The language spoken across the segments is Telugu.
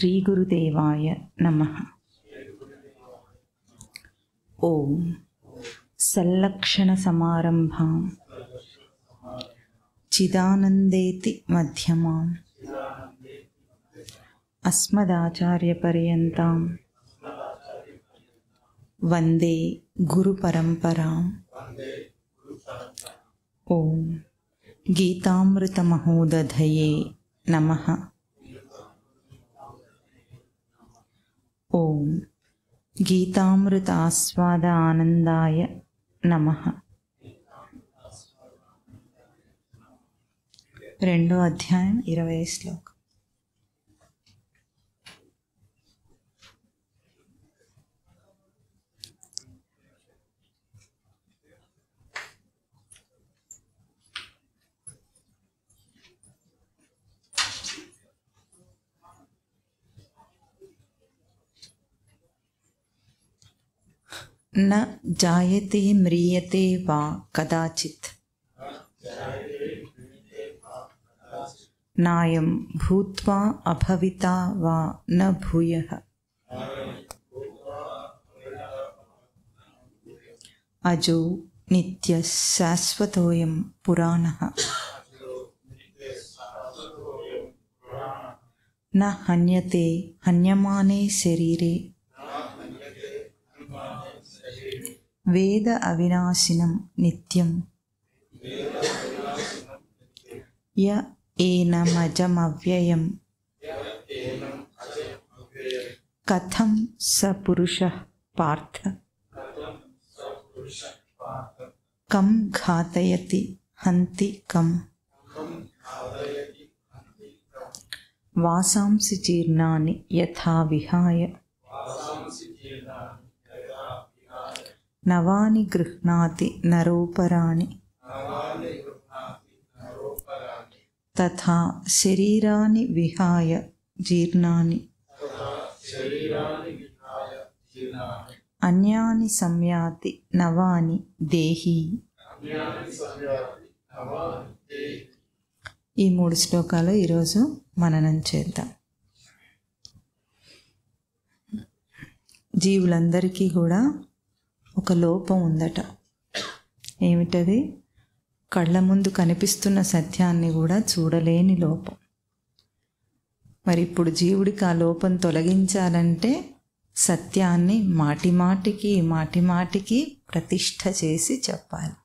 శ్రీ గురుదేవాయ నమః. ఓం సల్లక్షణ సమారంభాం చిదానందేతి మధ్యమాం అస్మదాచార్యపర్యంతాం వందే గురు పరంపరాం. ఓం గీతామృత మహోదధయే నమః. ఓం గీతామృత ఆస్వాద ఆనందాయ నమః. 2వ అధ్యాయం 20వ శ్లోకం. న జాయతే మ్రియతే వా కదాచిత్ నాయం భూత్వా అభవితా వా న భూయః. అజో నిత్య శాశ్వతోయం పురాణః న హన్యతే హన్యమానే శరీరే వేద అవినాశినం నిత్యం య ఏనమజమవ్యయం కథం స పురుషః పార్థ కం ఘాతయతి హంతి కం. వాసాంసి జీర్ణాని యథా విహాయ నవాని గృహ్ణాతి నరోపరాణి తథా శరీరాని విహాయ జీర్ణాని అన్యాని సంయాతి నవాని దేహి. ఈ 3 శ్లోకాలు ఈరోజు మననం చేద్దాం. జీవులందరికీ కూడా ఒక లోపం ఉందట. ఏమిటది? కళ్ళ ముందు కనిపిస్తున్న సత్యాన్ని కూడా చూడలేని లోపం. మరి ఇప్పుడు జీవుడికి ఆ లోపం తొలగించాలంటే సత్యాన్ని మాటి మాటికి ప్రతిష్ఠ చేసి చెప్పాలి.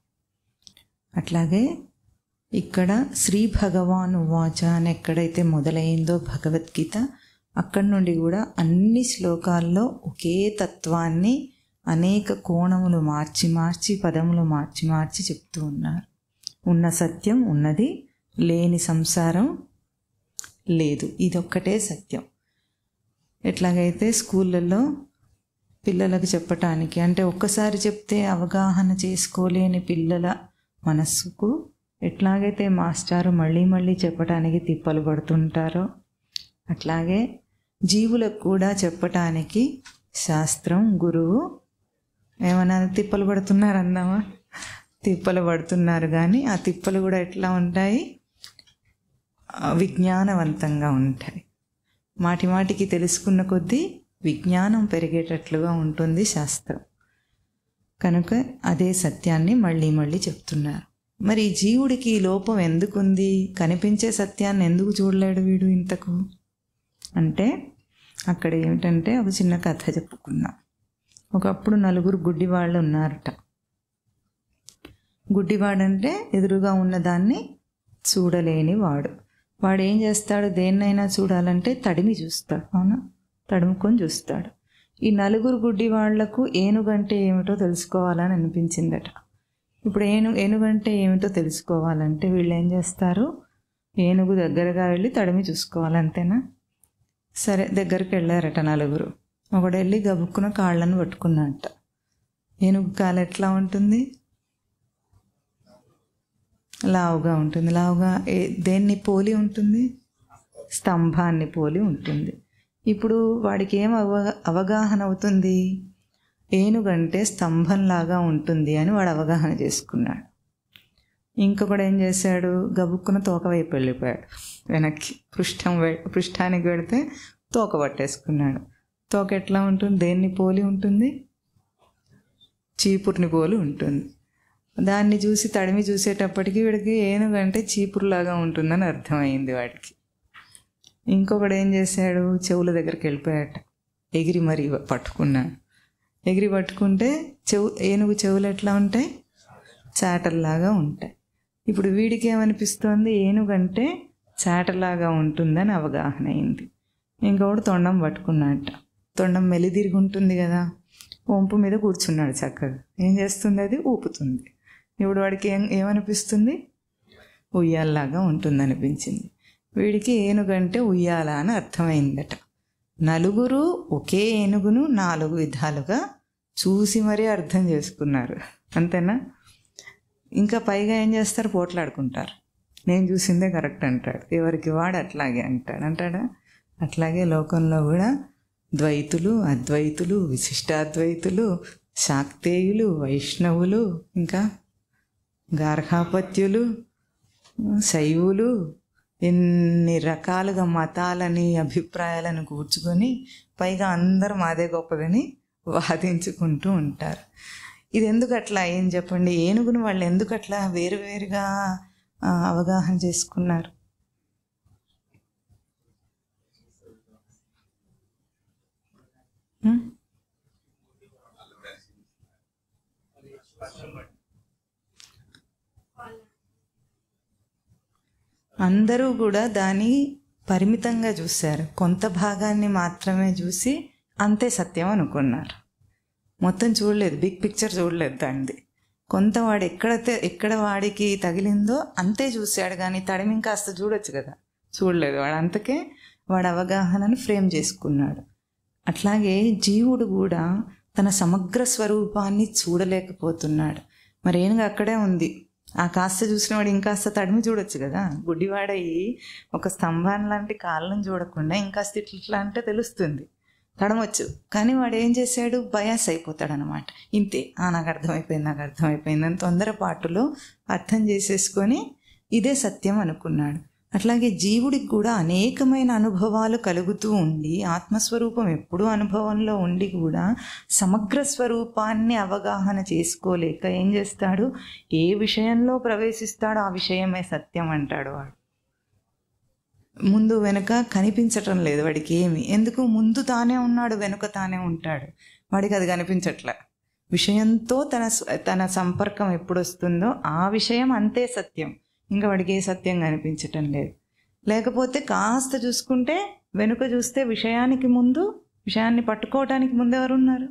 అట్లాగే ఇక్కడ శ్రీ భగవాను వాచ అని ఎక్కడైతే మొదలైందో భగవద్గీత, అక్కడి నుండి కూడా అన్ని శ్లోకాల్లో ఒకే తత్వాన్ని అనేక కోణములు మార్చి పదములు మార్చి చెప్తూ ఉన్నారు. ఉన్న సత్యం ఉన్నది, లేని సంసారం లేదు, ఇదొక్కటే సత్యం. ఎట్లాగైతే స్కూళ్ళల్లో పిల్లలకు చెప్పటానికి, అంటే ఒక్కసారి చెప్తే అవగాహన చేసుకోలేని పిల్లల మనస్సుకు ఎట్లాగైతే మాస్టారు మళ్ళీ చెప్పటానికి తిప్పలు పడుతుంటారో, అట్లాగే జీవులకు కూడా చెప్పటానికి శాస్త్రం, గురువు ఏమన్నా తిప్పలు పడుతున్నారు అందామా? తిప్పలు పడుతున్నారు. కానీ ఆ తిప్పలు కూడా ఎట్లా ఉంటాయి? విజ్ఞానవంతంగా ఉంటాయి. మాటికి తెలుసుకున్న కొద్దీ విజ్ఞానం పెరిగేటట్లుగా ఉంటుంది శాస్త్రం. కనుక అదే సత్యాన్ని మళ్ళీ చెప్తున్నారు. మరి ఈ జీవుడికి ఈ లోపం ఎందుకుంది? కనిపించే సత్యాన్ని ఎందుకు చూడలేడు వీడు ఇంతకు అంటే, అక్కడ ఏమిటంటే ఒక చిన్న కథ చెప్పుకున్నాం. ఒకప్పుడు 4 గుడ్డివాళ్ళు ఉన్నారట. గుడ్డివాడంటే ఎదురుగా ఉన్నదాన్ని చూడలేని వాడు. వాడు ఏం చేస్తాడు? దేన్నైనా చూడాలంటే తడిమి చూస్తాడు. అవునా? తడుముకొని చూస్తాడు. ఈ 4 గుడ్డివాళ్లకు ఏనుగంటే ఏమిటో తెలుసుకోవాలని అనిపించిందట. ఇప్పుడు ఏనుగంటే ఏమిటో తెలుసుకోవాలంటే వీళ్ళు ఏం చేస్తారు? ఏనుగు దగ్గరగా వెళ్ళి తడిమి చూసుకోవాలంతేనా? సరే, దగ్గరికి వెళ్ళారట 4. ఒకడు వెళ్ళి గబుక్కున కాళ్ళను పట్టుకున్నట్ట. ఏనుగు కాలు ఎట్లా ఉంటుంది? లావుగా ఉంటుంది. లావుగా దేన్ని పోలి ఉంటుంది? స్తంభాన్ని పోలి ఉంటుంది. ఇప్పుడు వాడికి ఏం అవగాహన అవుతుంది? ఏనుగంటే స్తంభంలాగా ఉంటుంది అని వాడు అవగాహన చేసుకున్నాడు. ఇంకొకడు ఏం చేశాడు? గబుక్కున తోక వైపు వెళ్ళిపోయాడు. వెనక్కి పృష్ఠానికి వెళితే తోక పట్టేసుకున్నాడు. తోక ఎట్లా ఉంటుంది? దేన్ని పోలి ఉంటుంది? చీపురుని పోలి ఉంటుంది. దాన్ని చూసి తడిమి చూసేటప్పటికి వీడికి ఏనుగంటే చీపురులాగా ఉంటుందని అర్థమైంది వాడికి. ఇంకొకడు ఏం చేశాడు? చెవుల దగ్గరికి వెళ్ళిపోయాట, ఎగిరి మరీ పట్టుకున్నాడు. ఎగిరి పట్టుకుంటే ఏనుగు చెవులు ఎట్లా ఉంటాయి? చాటల్లాగా ఉంటాయి. ఇప్పుడు వీడికి ఏమనిపిస్తోంది? ఏనుగంటే చాటలాగా ఉంటుందని అవగాహన అయింది. ఇంకొకడు తొండం పట్టుకున్నట్ట. తొండం మెలిదిరిగి ఉంటుంది కదా, వంపు మీద కూర్చున్నాడు చక్కగా. ఏం చేస్తుంది? అది ఊపుతుంది. ఇప్పుడు వాడికి ఏమనిపిస్తుంది? ఉయ్యాలలాగా ఉంటుంది అనిపించింది. వీడికి ఏనుగంటే ఉయ్యాల అని అర్థమైందట. నలుగురు ఒకే ఏనుగును 4 విధాలుగా చూసి మరీ అర్థం చేసుకున్నారు. అంతేనా? ఇంకా పైగా ఏం చేస్తారు? పోట్లాడుకుంటారు. నేను చూసిందే కరెక్ట్ అంటాడు, ఎవరికి వాడు అట్లాగే అంటాడా? అట్లాగే లోకంలో కూడా ద్వైతులు, అద్వైతులు, విశిష్టాద్వైతులు, శాక్తేయులు, వైష్ణవులు, ఇంకా గార్హాపత్యులు, శైవులు, ఎన్ని రకాలుగా మతాలని అభిప్రాయాలను కూర్చుకొని పైగా అందరూ మాదే గొప్పదని వాదించుకుంటూ ఉంటారు. ఇది ఎందుకు అట్లా? ఏం చెప్పండి? ఏనుగును వాళ్ళు ఎందుకు అట్లా వేరువేరుగా అవగాహన చేసుకున్నారు? అందరూ కూడా దాన్ని పరిమితంగా చూశారు. కొంత భాగాన్ని మాత్రమే చూసి అంతే సత్యం అనుకున్నారు. మొత్తం చూడలేదు, బిగ్ పిక్చర్ చూడలేదు దానిది. కొంత వాడు ఎక్కడ వాడికి తగిలిందో అంతే చూశాడు, కానీ తడిమి కాస్త చూడొచ్చు కదా, చూడలేదు వాడు. అందుకే వాడు అవగాహనను ఫ్రేమ్ చేసుకున్నాడు. అట్లాగే జీవుడు కూడా తన సమగ్ర స్వరూపాన్ని చూడలేకపోతున్నాడు. మరేనుగా అక్కడే ఉంది, ఆ కాస్త చూసిన వాడు ఇంకాస్త తడిమి చూడొచ్చు కదా. గుడ్డివాడయ్యి ఒక స్తంభాన్ని లాంటి కాళ్ళను చూడకుండా ఇంకాస్త ఇట్లా అంటే తెలుస్తుంది, తడమొచ్చు. కానీ వాడు ఏం చేశాడు? బయాస్ అయిపోతాడు అనమాట. ఇంతే, నాకు అర్థమైపోయింది అని తొందరపాటులో అర్థం చేసేసుకొని ఇదే సత్యం అనుకున్నాడు. అట్లాగే జీవుడికి కూడా అనేకమైన అనుభవాలు కలుగుతూ ఉండి, ఆత్మస్వరూపం ఎప్పుడూ అనుభవంలో ఉండి కూడా సమగ్ర స్వరూపాన్ని అవగాహన చేసుకోలేక ఏం చేస్తాడు? ఏ విషయంలో ప్రవేశిస్తాడో ఆ విషయమే సత్యం అంటాడు వాడు. ముందు వెనుక కనిపించటం లేదు వాడికి ఏమి. ఎందుకు? ముందు తానే ఉన్నాడు, వెనుక తానే ఉంటాడు. వాడికి అది కనిపించట్లే. విషయంతో తన సంపర్కం ఎప్పుడు వస్తుందో ఆ విషయం అంతే సత్యం. ఇంకా వాడికి ఏ సత్యం కనిపించటం లేదు. లేకపోతే కాస్త చూసుకుంటే వెనుక చూస్తే విషయాన్ని పట్టుకోవటానికి ముందు ఎవరున్నారు?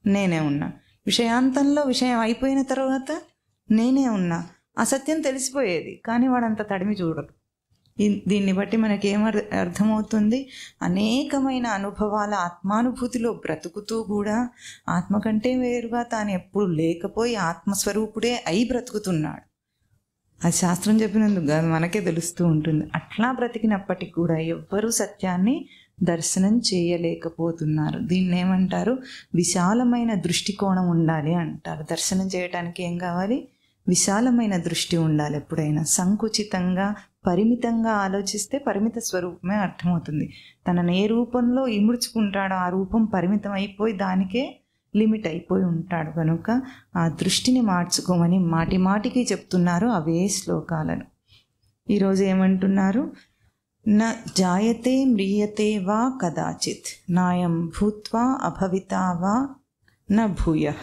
నేనే ఉన్నా. విషయాంతంలో విషయం అయిపోయిన తర్వాత నేనే ఉన్నా. ఆ సత్యం తెలిసిపోయేది, కానీ వాడంత తడిమి చూడరు. దీన్ని బట్టి మనకేం అర్థమవుతుంది? అనేకమైన అనుభవాల ఆత్మానుభూతిలో బ్రతుకుతూ కూడా ఆత్మ కంటే వేరుగా తాను ఎప్పుడు లేకపోయి ఆత్మస్వరూపుడే అయి బ్రతుకుతున్నాడు. అది శాస్త్రం చెప్పినందుకు కాదు, మనకే తెలుస్తూ ఉంటుంది. అట్లా బ్రతికినప్పటికీ కూడా ఎవ్వరూ సత్యాన్ని దర్శనం చేయలేకపోతున్నారు. దీన్ని ఏమంటారు? విశాలమైన దృష్టికోణం ఉండాలి అంటారు. దర్శనం చేయడానికి ఏం కావాలి? విశాలమైన దృష్టి ఉండాలి. ఎప్పుడైనా సంకుచితంగా పరిమితంగా ఆలోచిస్తే పరిమిత స్వరూపమే అర్థమవుతుంది. తనను ఏ రూపంలో ఇముడ్చుకుంటాడో ఆ రూపం పరిమితం అయిపోయి దానికే లిమిట్ అయిపోయి ఉంటాడు. కనుక ఆ దృష్టిని మార్చుకోమని మాటికి చెప్తున్నారు అవే శ్లోకాలను. ఈరోజు ఏమంటున్నారు? న జాయతే మ్రియతే వా కదాచిత్ నాయం భూత్వా అభవితా వా న భూయః.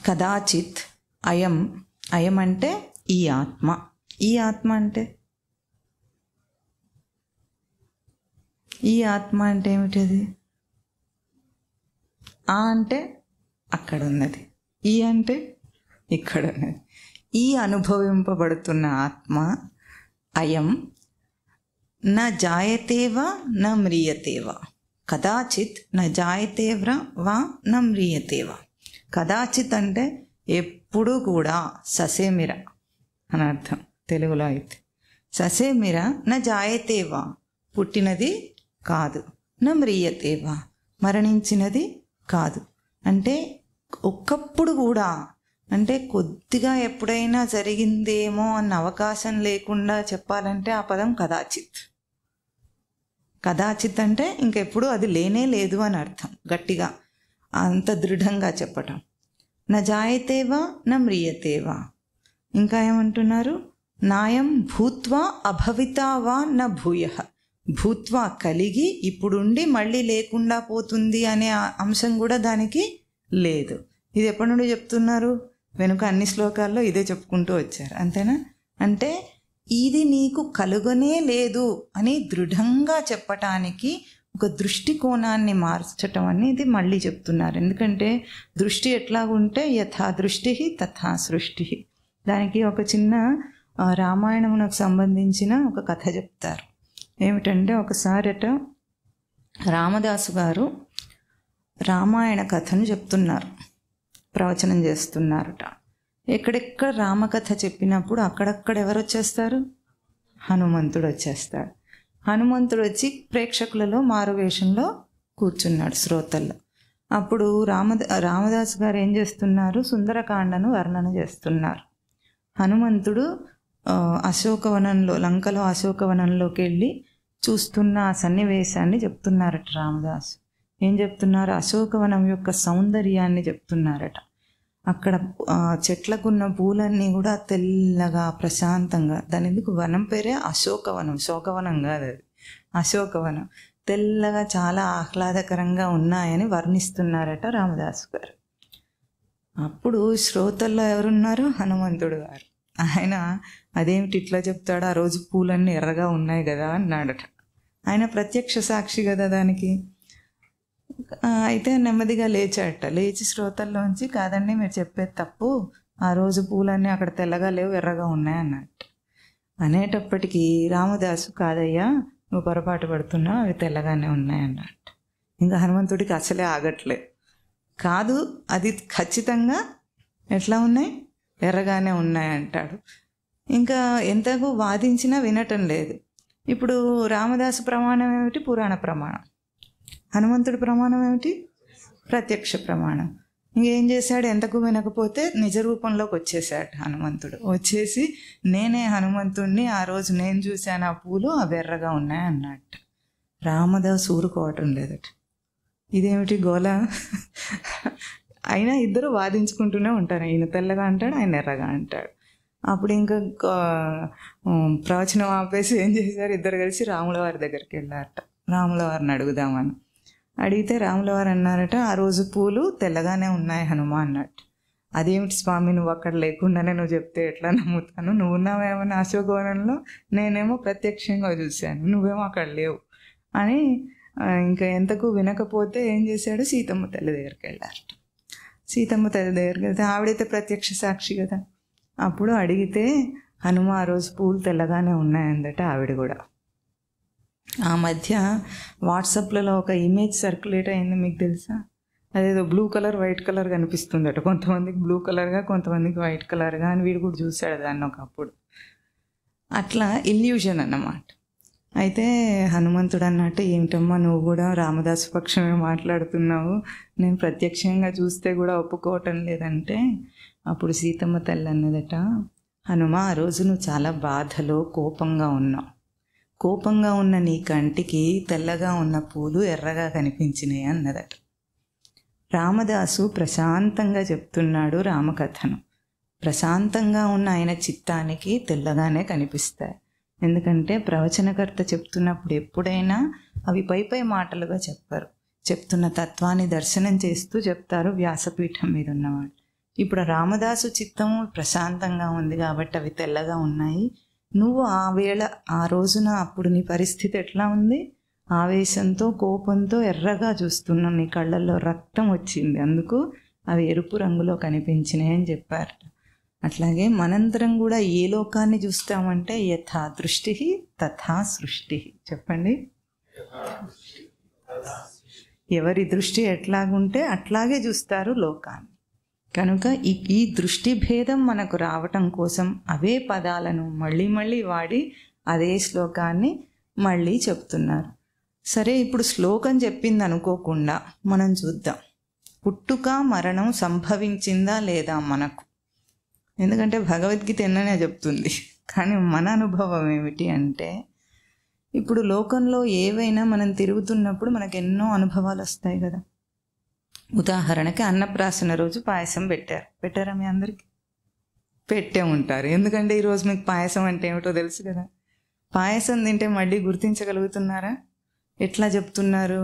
కదాచిత్ అయం అంటే ఈ ఆత్మ. ఈ ఆత్మ అంటే ఏమిటది? ఆ అంటే అక్కడ ఉన్నది, ఈ అంటే ఇక్కడ ఉన్నది. ఈ అనుభవింపబడుతున్న ఆత్మ అయం న జాయతేవా న మ్రియతేవా. కదాచిత్ న జాయతేవ్రా వా న మ్రియతేవా. కదాచిత్ అంటే ఎప్పుడూ కూడా, ససేమిర అని అర్థం తెలుగులో అయితే. ససేమిర న జాయతేవా, పుట్టినది కాదు, న మ్రియతేవా, మరణించినది కాదు. అంటే ఒక్కప్పుడు కూడా, అంటే కొద్దిగా ఎప్పుడైనా జరిగిందేమో అన్న అవకాశం లేకుండా చెప్పాలంటే ఆ పదం కదాచిత్. కదాచిత్ అంటే ఇంకెప్పుడు అది లేనే లేదు అని అర్థం, గట్టిగా అంత దృఢంగా చెప్పటం. న జాయతేవా న మ్రియతేవా. ఇంకా ఏమంటున్నారు? నాయం భూత్వా అభవితా వా న భూయః. భూత్వా కలిగి ఇప్పుడుండి మళ్ళీ లేకుండా పోతుంది అనే అంశం కూడా దానికి లేదు. ఇది ఎప్పటి నుండి చెప్తున్నారు? వెనుక అన్ని శ్లోకాల్లో ఇదే చెప్పుకుంటూ వచ్చారు, అంతేనా? అంటే ఇది నీకు కలుగనే లేదు అని దృఢంగా చెప్పటానికి ఒక దృష్టికోణాన్ని మార్చటం అనేది మళ్ళీ చెప్తున్నారు. ఎందుకంటే దృష్టి ఎట్లాగుంటే యథా దృష్టి తథా సృష్టి. దానికి ఒక చిన్న రామాయణమునకు సంబంధించిన ఒక కథ చెప్తారు. ఏమిటంటే ఒకసారట రామదాసు గారు రామాయణ కథను చెప్తున్నారు, ప్రవచనం చేస్తున్నారట. ఎక్కడెక్కడ రామకథ చెప్పినప్పుడు అక్కడక్కడ ఎవరు వచ్చేస్తారు? హనుమంతుడు వచ్చేస్తాడు. హనుమంతుడు వచ్చి ప్రేక్షకులలో మారువేషంలో కూర్చున్నాడు, శ్రోతల్లో. అప్పుడు రామదాసు గారు ఏం చేస్తున్నారు? సుందరకాండను వర్ణన చేస్తున్నారు. హనుమంతుడు అశోకవనంలో, లంకలో అశోకవనంలోకి వెళ్ళి చూస్తున్న ఆ సన్నివేశాన్ని చెప్తున్నారట రామదాసు. ఏం చెప్తున్నారు? అశోకవనం యొక్క సౌందర్యాన్ని చెప్తున్నారట. అక్కడ చెట్లకున్న పూలన్నీ కూడా తెల్లగా ప్రశాంతంగా, దాని ఎందుకు వనం పేరే అశోకవనం, శోకవనం కాదు అది, అశోకవనం. తెల్లగా చాలా ఆహ్లాదకరంగా ఉన్నాయని వర్ణిస్తున్నారట రామదాసు గారు. అప్పుడు శ్రోతల్లో ఎవరున్నారు? హనుమంతుడు గారు. ఆయన అదేమిటి ఇట్లా చెప్తాడు, ఆ రోజు పూలన్నీ ఎర్రగా ఉన్నాయి కదా అన్నాడట. ఆయన ప్రత్యక్ష సాక్షి కదా దానికి. అయితే నెమ్మదిగా లేచాడట. లేచి శ్రోతల్లోంచి, కాదండి మీరు చెప్పేది తప్పు, ఆ రోజు పూలన్నీ అక్కడ తెల్లగా లేవు, ఎర్రగా ఉన్నాయి అన్నట్టు. అనేటప్పటికీ రామదాసు, కాదయ్యా నువ్వు పొరపాటు పడుతున్నావు, అవి తెల్లగానే ఉన్నాయి అన్నట్టు. ఇంకా హనుమంతుడికి అసలే ఆగట్లే. కాదు, అది ఖచ్చితంగా ఎట్లా ఉన్నాయి? ఎర్రగానే ఉన్నాయి అంటాడు. ఇంకా ఎంతకు వాదించినా వినటం లేదు. ఇప్పుడు రామదాసు ప్రమాణం ఏమిటి? పురాణ ప్రమాణం. హనుమంతుడి ప్రమాణం ఏమిటి? ప్రత్యక్ష ప్రమాణం. ఇంకేం చేశాడు? ఎంతకు వినకపోతే నిజ రూపంలోకి వచ్చేసాడు హనుమంతుడు. వచ్చేసి నేనే హనుమంతుడిని, ఆ రోజు నేను చూశాను ఆ పూలు, అవి ఎర్రగా ఉన్నాయి అన్నట్టు. రామదాసు ఊరుకోవటం లేదట. ఇదేమిటి గోల? అయినా ఇద్దరు వాదించుకుంటూనే ఉంటారు. ఈయన తెల్లగా అంటాడు, ఆయన ఎర్రగా అంటాడు. అప్పుడు ఇంకా ప్రవచనం ఆపేసి ఏం చేశారు? ఇద్దరు కలిసి రాముల వారి దగ్గరికి వెళ్ళారట. రాముల వారిని అడుగుదామని అడిగితే రాముల వారు అన్నారట, ఆ రోజు పూలు తెల్లగానే ఉన్నాయి హనుమ అన్నట్టు. అదేమిటి స్వామి, నువ్వు అక్కడ లేకుండానే నువ్వు చెప్తే ఎట్లా నమ్ముతాను? నువ్వు ఉన్నావేమో అశోకవనంలో, నేనేమో ప్రత్యక్షంగా చూశాను, నువ్వేమో అక్కడ లేవు అని. ఇంకా ఎంతకు వినకపోతే ఏం చేశాడు? సీతమ్మ తల్లి దగ్గరికి వెళ్ళారట. సీతమ్మ తల్లి దగ్గరికి వెళ్తే ఆవిడైతే ప్రత్యక్ష సాక్షి కదా. అప్పుడు అడిగితే హనుమ ఆ రోజు పూలు తెల్లగానే ఉన్నాయందట ఆవిడ కూడా. ఆ మధ్య వాట్సాప్లలో ఒక ఇమేజ్ సర్క్యులేట్ అయింది, మీకు తెలుసా? అదేదో బ్లూ కలర్ వైట్ కలర్ కనిపిస్తుందట. కొంతమందికి బ్లూ కలర్గా, కొంతమందికి వైట్ కలర్గా అని వీడు కూడా చూశాడు దాన్ని ఒకప్పుడు. అట్లా ఇల్యూజన్ అన్నమాట. అయితే హనుమంతుడు అన్నట్టు, ఏమిటమ్మా నువ్వు కూడా రామదాసు పక్షమే మాట్లాడుతున్నావు, నేను ప్రత్యక్షంగా చూస్తే కూడా ఒప్పుకోవటం లేదంటే, అప్పుడు సీతమ్మ తల్లి అన్నదట, హనుమ ఆ రోజు నువ్వు చాలా బాధలో కోపంగా ఉన్నావు. కోపంగా ఉన్న నీ కంటికి తెల్లగా ఉన్న పూలు ఎర్రగా కనిపించినాయి అన్నదట. రామదాసు ప్రశాంతంగా చెప్తున్నాడు రామకథను. ప్రశాంతంగా ఉన్న ఆయన చిత్తానికి తెల్లగానే కనిపిస్తాయి. ఎందుకంటే ప్రవచనకర్త చెప్తున్నప్పుడు ఎప్పుడైనా అవి పై మాటలుగా చెప్పరు, చెప్తున్న తత్వాన్ని దర్శనం చేస్తూ చెప్తారు వ్యాసపీఠం మీద ఉన్నవాళ్ళు. ఇప్పుడు రామదాసు చిత్తము ప్రశాంతంగా ఉంది కాబట్టి అవి తెల్లగా ఉన్నాయి. నువ్వు ఆ వేళ, ఆ రోజున అప్పుడు నీ పరిస్థితి ఎట్లా ఉంది? ఆవేశంతో, కోపంతో ఎర్రగా చూస్తున్నావు, నీ కళ్ళల్లో రక్తం వచ్చింది, అందుకు అవి ఎరుపు రంగులో కనిపించినాయి అని చెప్పారు. అట్లాగే మనందరం కూడా ఏ లోకాన్ని చూస్తామంటే యథా దృష్టి తథా సృష్టి. చెప్పండి, ఎవరి దృష్టి ఎట్లాగుంటే అట్లాగే చూస్తారు లోకాన్ని. కనుక ఈ దృష్టి భేదం మనకు రావటం కోసం అవే పదాలను మళ్ళీ మళ్ళీ వాడి అదే శ్లోకాన్ని మళ్ళీ చెప్తున్నారు. సరే, ఇప్పుడు శ్లోకం చెప్పింది అనుకోకుండా మనం చూద్దాం, పుట్టుక మరణం సంభవించిందా లేదా మనకు. ఎందుకంటే భగవద్గీత ఎన్ననే చెప్తుంది, కానీ మన అనుభవం ఏమిటి అంటే, ఇప్పుడు లోకంలో ఏవైనా మనం తిరుగుతున్నప్పుడు మనకు ఎన్నో అనుభవాలు వస్తాయి కదా. ఉదాహరణకి అన్నప్రాసన రోజు పాయసం పెట్టారా మీ అందరికీ? పెట్టే ఉంటారు. ఎందుకంటే ఈరోజు మీకు పాయసం అంటే ఏమిటో తెలుసు కదా. పాయసం తింటే మళ్ళీ గుర్తించగలుగుతున్నారా? ఎట్లా చెప్తున్నారు?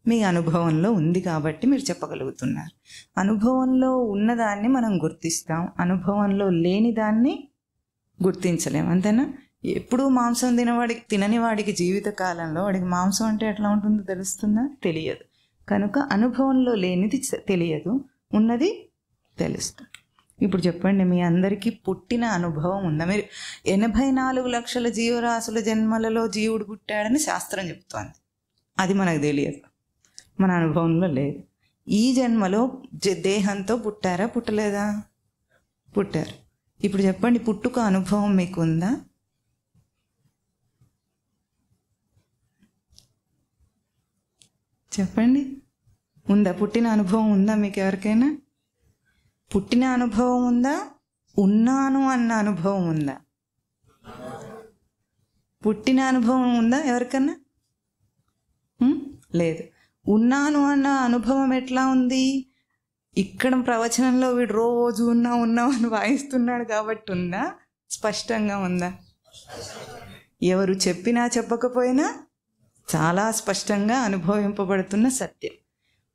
మీ అనుభవంలో ఉంది కాబట్టి మీరు చెప్పగలుగుతున్నారు. అనుభవంలో ఉన్నదాన్ని మనం గుర్తిస్తాం, అనుభవంలో లేని దాన్ని గుర్తించలేం, అంతేనా? ఎప్పుడూ మాంసం తినని వాడికి జీవితకాలంలో వాడికి మాంసం అంటే ఎట్లా ఉంటుందో తెలుస్తుందా? తెలియదు. కనుక అనుభవంలో లేనిది తెలియదు, ఉన్నది తెలుస్తుంది. ఇప్పుడు చెప్పండి, మీ అందరికీ పుట్టిన అనుభవం ఉందా? మీరు 84 లక్షల జీవరాశుల జన్మలలో జీవుడు పుట్టాడని శాస్త్రం చెప్తోంది. అది మనకు తెలియదు, మన అనుభవంలో లేదు. ఈ జన్మలో దేహంతో పుట్టారా, పుట్టలేదా? పుట్టారు. ఇప్పుడు చెప్పండి, పుట్టుక అనుభవం మీకు ఉందా? చెప్పండి, ఉందా? పుట్టిన అనుభవం ఉందా మీకు ఎవరికైనా? పుట్టిన అనుభవం ఉందా? ఉన్నాను అన్న అనుభవం ఉందా? పుట్టిన అనుభవం ఉందా ఎవరికన్నా? లేదు. ఉన్నాను అన్న అనుభవం ఎట్లా ఉంది? ఇక్కడ ప్రవచనంలో వీడు రోజు ఉన్నావు అని వాయిస్తున్నాడు కాబట్టి ఉందా? స్పష్టంగా ఉందా? ఎవరు చెప్పినా చెప్పకపోయినా చాలా స్పష్టంగా అనుభవింపబడుతున్న సత్యం.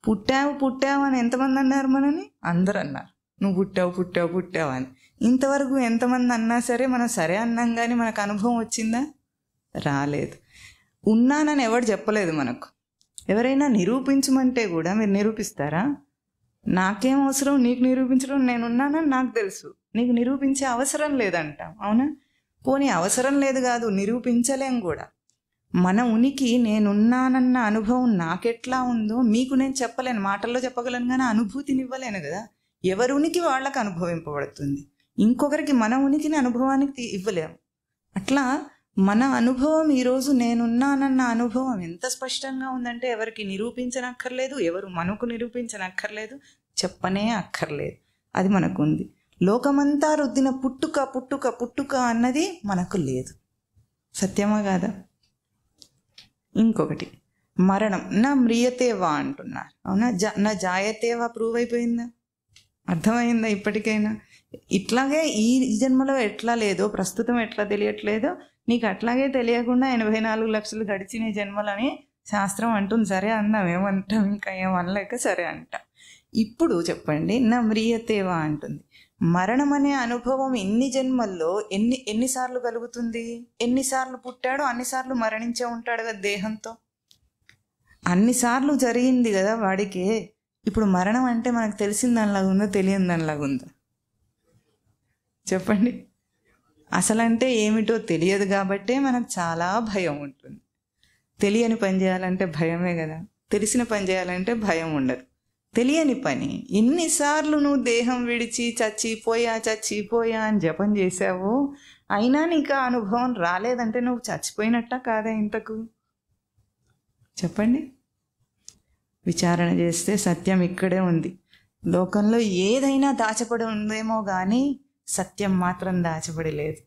పుట్టావు అని ఎంతమంది అన్నారు మనని? అందరు అన్నారు, నువ్వు పుట్టావు అని. ఇంతవరకు ఎంతమంది అన్నా సరే మనం సరే అన్నాం, కానీ మనకు అనుభవం వచ్చిందా? రాలేదు. ఉన్నానని ఎవరు చెప్పలేదు మనకు. ఎవరైనా నిరూపించమంటే కూడా మీరు నిరూపిస్తారా? నాకేం అవసరం నీకు నిరూపించడం, నేనున్నానని నాకు తెలుసు, నీకు నిరూపించే అవసరం లేదంటాం, అవునా? పోనీ అవసరం లేదు కాదు, నిరూపించలేం కూడా. మన ఉనికి నేనున్నానన్న అనుభవం నాకెట్లా ఉందో మీకు నేను చెప్పలేను, మాటల్లో చెప్పగలను కానీ అనుభూతినివ్వలేను కదా. ఎవరి ఉనికి వాళ్ళకి అనుభవింపబడుతుంది, ఇంకొకరికి మన ఉనికిని అనుభవానికి ఇవ్వలేము. అట్లా మన అనుభవం ఈరోజు నేనున్నానన్న అనుభవం ఎంత స్పష్టంగా ఉందంటే ఎవరికి నిరూపించనక్కర్లేదు, ఎవరు మనకు నిరూపించనక్కర్లేదు, చెప్పనే అక్కర్లేదు. అది మనకుంది. లోకమంతా రుద్దిన పుట్టుక అన్నది మనకు లేదు. సత్యమా కాదా? ఇంకొకటి మరణం. నా మ్రియతేవా అంటున్నారు, అవునా? నా జాయతేవా ప్రూవ్ అయిపోయిందా? అర్థమైందా ఇప్పటికైనా? ఇట్లాగే ఈ జన్మలో ఎట్లా లేదో ప్రస్తుతం ఎట్లా తెలియట్లేదో నీకు అట్లాగే తెలియకుండా 84 లక్షలు గడిచిన జన్మలని శాస్త్రం అంటుంది. సరే అన్నాం, ఏమంటాం? ఇంకా ఏమనలేక సరే అంటాం. ఇప్పుడు చెప్పండి, నా మ్రియతేవా అంటుంది. మరణం అనే అనుభవం ఇన్ని జన్మల్లో ఎన్నిసార్లు కలుగుతుంది? ఎన్నిసార్లు పుట్టాడో అన్నిసార్లు మరణించే ఉంటాడు కదా దేహంతో. అన్నిసార్లు జరిగింది కదా వాడికి. ఇప్పుడు మరణం అంటే మనకు తెలిసిన దానిలాగా ఉందా, తెలియని దానిలాగా ఉందా? చెప్పండి. అసలంటే ఏమిటో తెలియదు కాబట్టే మనకు చాలా భయం ఉంటుంది. తెలియని పని చేయాలంటే భయమే కదా, తెలిసిన పని చేయాలంటే భయం ఉండదు. తెలియని పని ఎన్నిసార్లు నువ్వు దేహం విడిచి చచ్చిపోయా అని జపం చేసావో అయినా నీకు ఆ అనుభవం రాలేదంటే నువ్వు చచ్చిపోయినట్ట కాదా ఇంతకు? చెప్పండి. విచారణ చేస్తే సత్యం ఇక్కడే ఉంది. లోకంలో ఏదైనా దాచబడి ఉందేమో కానీ సత్యం మాత్రం దాచబడి లేదు.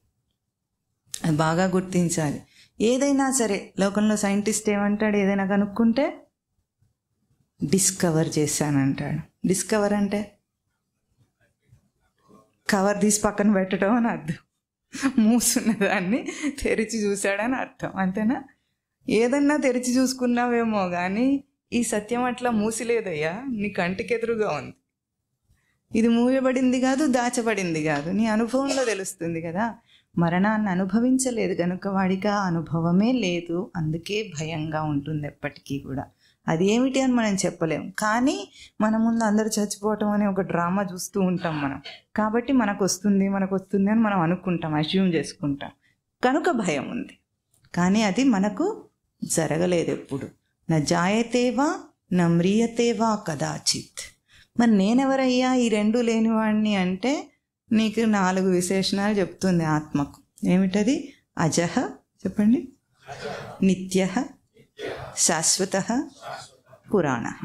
అది బాగా గుర్తించాలి. ఏదైనా సరే లోకంలో సైంటిస్ట్ ఏమంటాడు? ఏదైనా కనుక్కుంటే డిస్కవర్ చేశానంటాడు. డిస్కవర్ అంటే కవర్ తీసి పక్కన పెట్టడం అని అర్థం. మూసున్న దాన్ని తెరిచి చూశాడని అర్థం, అంతేనా? ఏదన్నా తెరిచి చూసుకున్నావేమో కానీ ఈ సత్యం అట్లా మూసిలేదయ్యా, నీ కంటికి ఎదురుగా ఉంది. ఇది మూయబడింది కాదు, దాచబడింది కాదు, నీ అనుభవంలో తెలుస్తుంది కదా. మరణాన్ని అనుభవించలేదు కనుక వాడికి ఆ అనుభవమే లేదు. అందుకే భయంగా ఉంటుంది ఎప్పటికీ కూడా. అది ఏమిటి అని మనం చెప్పలేము. కానీ మన ముందు అందరూ చచ్చిపోవటం అనే ఒక డ్రామా చూస్తూ ఉంటాం మనం. కాబట్టి మనకు వస్తుంది అని మనం అనుకుంటాం, అస్యూమ్ చేసుకుంటాం, కనుక భయం ఉంది. కానీ అది మనకు జరగలేదు ఎప్పుడు. నా జాయతేవా నా మ్రియతేవా కదాచిత్. మరి నేనెవరయ్యా ఈ రెండు లేనివాడిని అంటే నీకు 4 విశేషణాలు చెప్తుంది ఆత్మకు. ఏమిటది? అజహ, చెప్పండి. నిత్యః, శాశ్వతః, పురాణః.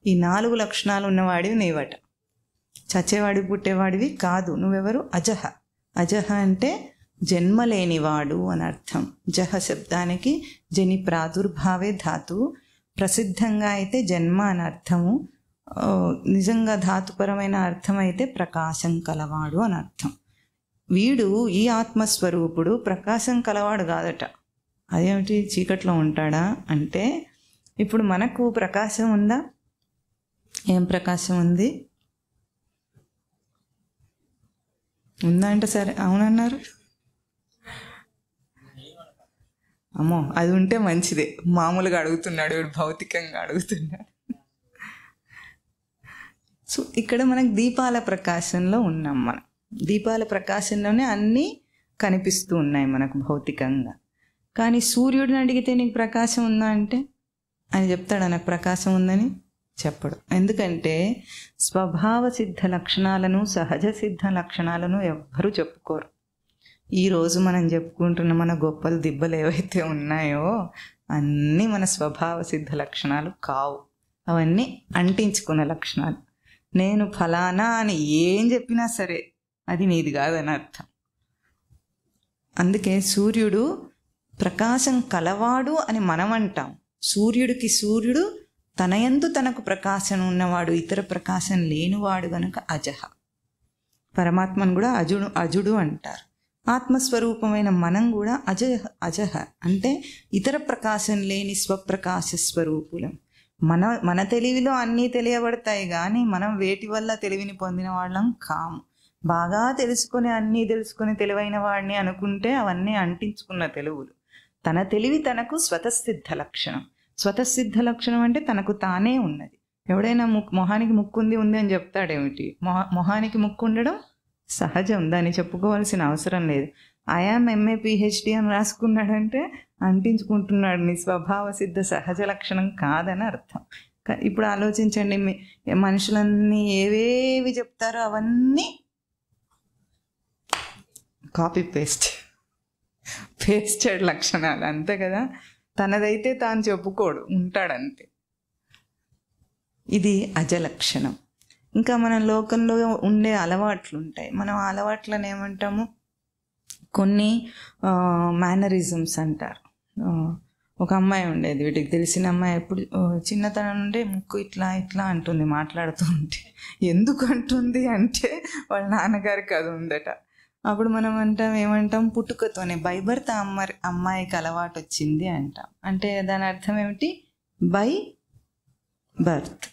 ఈ 4 లక్షణాలు ఉన్నవాడివి నీవట. చచ్చేవాడివి పుట్టేవాడివి కాదు. నువ్వెవరు? అజహ. అజహ అంటే జన్మ లేనివాడు అని అర్థం. జహ శబ్దానికి జని ప్రాదుర్భావే ధాతువు. ప్రసిద్ధంగా అయితే జన్మ అని అర్థము, నిజంగా ధాతుపరమైన అర్థం అయితే ప్రకాశం కలవాడు అని అర్థం. వీడు ఈ ఆత్మస్వరూపుడు ప్రకాశం కలవాడు కాదట. అదేమిటి, చీకట్లో ఉంటాడా అంటే, ఇప్పుడు మనకు ప్రకాశం ఉందా? ఏం ప్రకాశం ఉంది? ఉందా అంటే సరే అవునన్నారు. అమ్మో, అది ఉంటే మంచిదే. మామూలుగా అడుగుతున్నాడు వీడు, భౌతికంగా అడుగుతున్నాడు. సో ఇక్కడ మనకు దీపాల ప్రకాశంలో ఉన్నాం. మనం దీపాల ప్రకాశంలోనే అన్నీ కనిపిస్తూ ఉన్నాయి మనకు భౌతికంగా. కానీ సూర్యుడిని అడిగితే నీకు ప్రకాశం ఉందా అంటే ఆయన చెప్తాడా నాకు ప్రకాశం ఉందని? చెప్పడు. ఎందుకంటే స్వభావ సిద్ధ లక్షణాలను, సహజ సిద్ధ లక్షణాలను ఎవ్వరూ చెప్పుకోరు. ఈరోజు మనం చెప్పుకుంటున్న మన గొప్పలు దిబ్బలు ఏవైతే ఉన్నాయో అన్నీ మన స్వభావ సిద్ధ లక్షణాలు కావు. అవన్నీ అంటించుకున్న లక్షణాలు. నేను ఫలానా అని ఏం చెప్పినా సరే అది నీది కాదని అర్థం. అందుకే సూర్యుడు ప్రకాశం కలవాడు అని మనం అంటాం. సూర్యుడికి సూర్యుడు తనయందు తనకు ప్రకాశం ఉన్నవాడు, ఇతర ప్రకాశం లేనివాడు గనుక అజహ. పరమాత్మను కూడా అజుడు అంటారు. ఆత్మస్వరూపమైన మనం కూడా అజహ అంటే ఇతర ప్రకాశం లేని స్వప్రకాశ స్వరూపులం. మన తెలివిలో అన్నీ తెలియబడతాయి, కానీ మనం వేటి వల్ల తెలివిని పొందిన వాళ్ళం కాము. బాగా తెలుసుకొని అన్నీ తెలుసుకొని తెలివైన వాడిని అనుకుంటే అవన్నీ అంటించుకున్న తెలుగులు. తన తెలివి తనకు స్వతసిద్ధ లక్షణం. స్వతసిద్ధ లక్షణం అంటే తనకు తానే ఉన్నది. ఎవడైనా మొహానికి ముక్కు ఉంది అని చెప్తాడేమిటి? మొహానికి ముక్కు ఉండడం సహజం, దాన్ని చెప్పుకోవాల్సిన అవసరం లేదు. ఐఆమ్ ఎంఏ పిహెచ్డి అని రాసుకున్నాడంటే అంటించుకుంటున్నాడు, నీ స్వభావ సిద్ధ సహజ లక్షణం కాదని అర్థం. ఇప్పుడు ఆలోచించండి, మనుషులన్నీ ఏవేవి చెప్తారో అవన్నీ కాపీ పేస్టెడ్ లక్షణాలు, అంతే కదా. తనదైతే తాను చెప్పుకోడు, ఉంటాడంతే. ఇది అజలక్షణం. ఇంకా మన లోకంలో ఉండే అలవాట్లు ఉంటాయి. మనం అలవాట్లను ఏమంటాము? కొన్ని మేనరిజమ్స్ అంటారు. ఒక అమ్మాయి ఉండేది, వీటికి తెలిసిన అమ్మాయి. ఎప్పుడు చిన్నతనం నుండే ముక్కు ఇట్లా ఇట్లా అంటుంది మాట్లాడుతూ ఉంటే. ఎందుకు అంటుంది అంటే వాళ్ళ నాన్నగారికి అది ఉందట. అప్పుడు మనం ఏమంటాం? పుట్టుకతోనే బై బర్త్ అమ్మాయికి అలవాటు వచ్చింది అంటాం. అంటే దాని అర్థం ఏమిటి? By birth.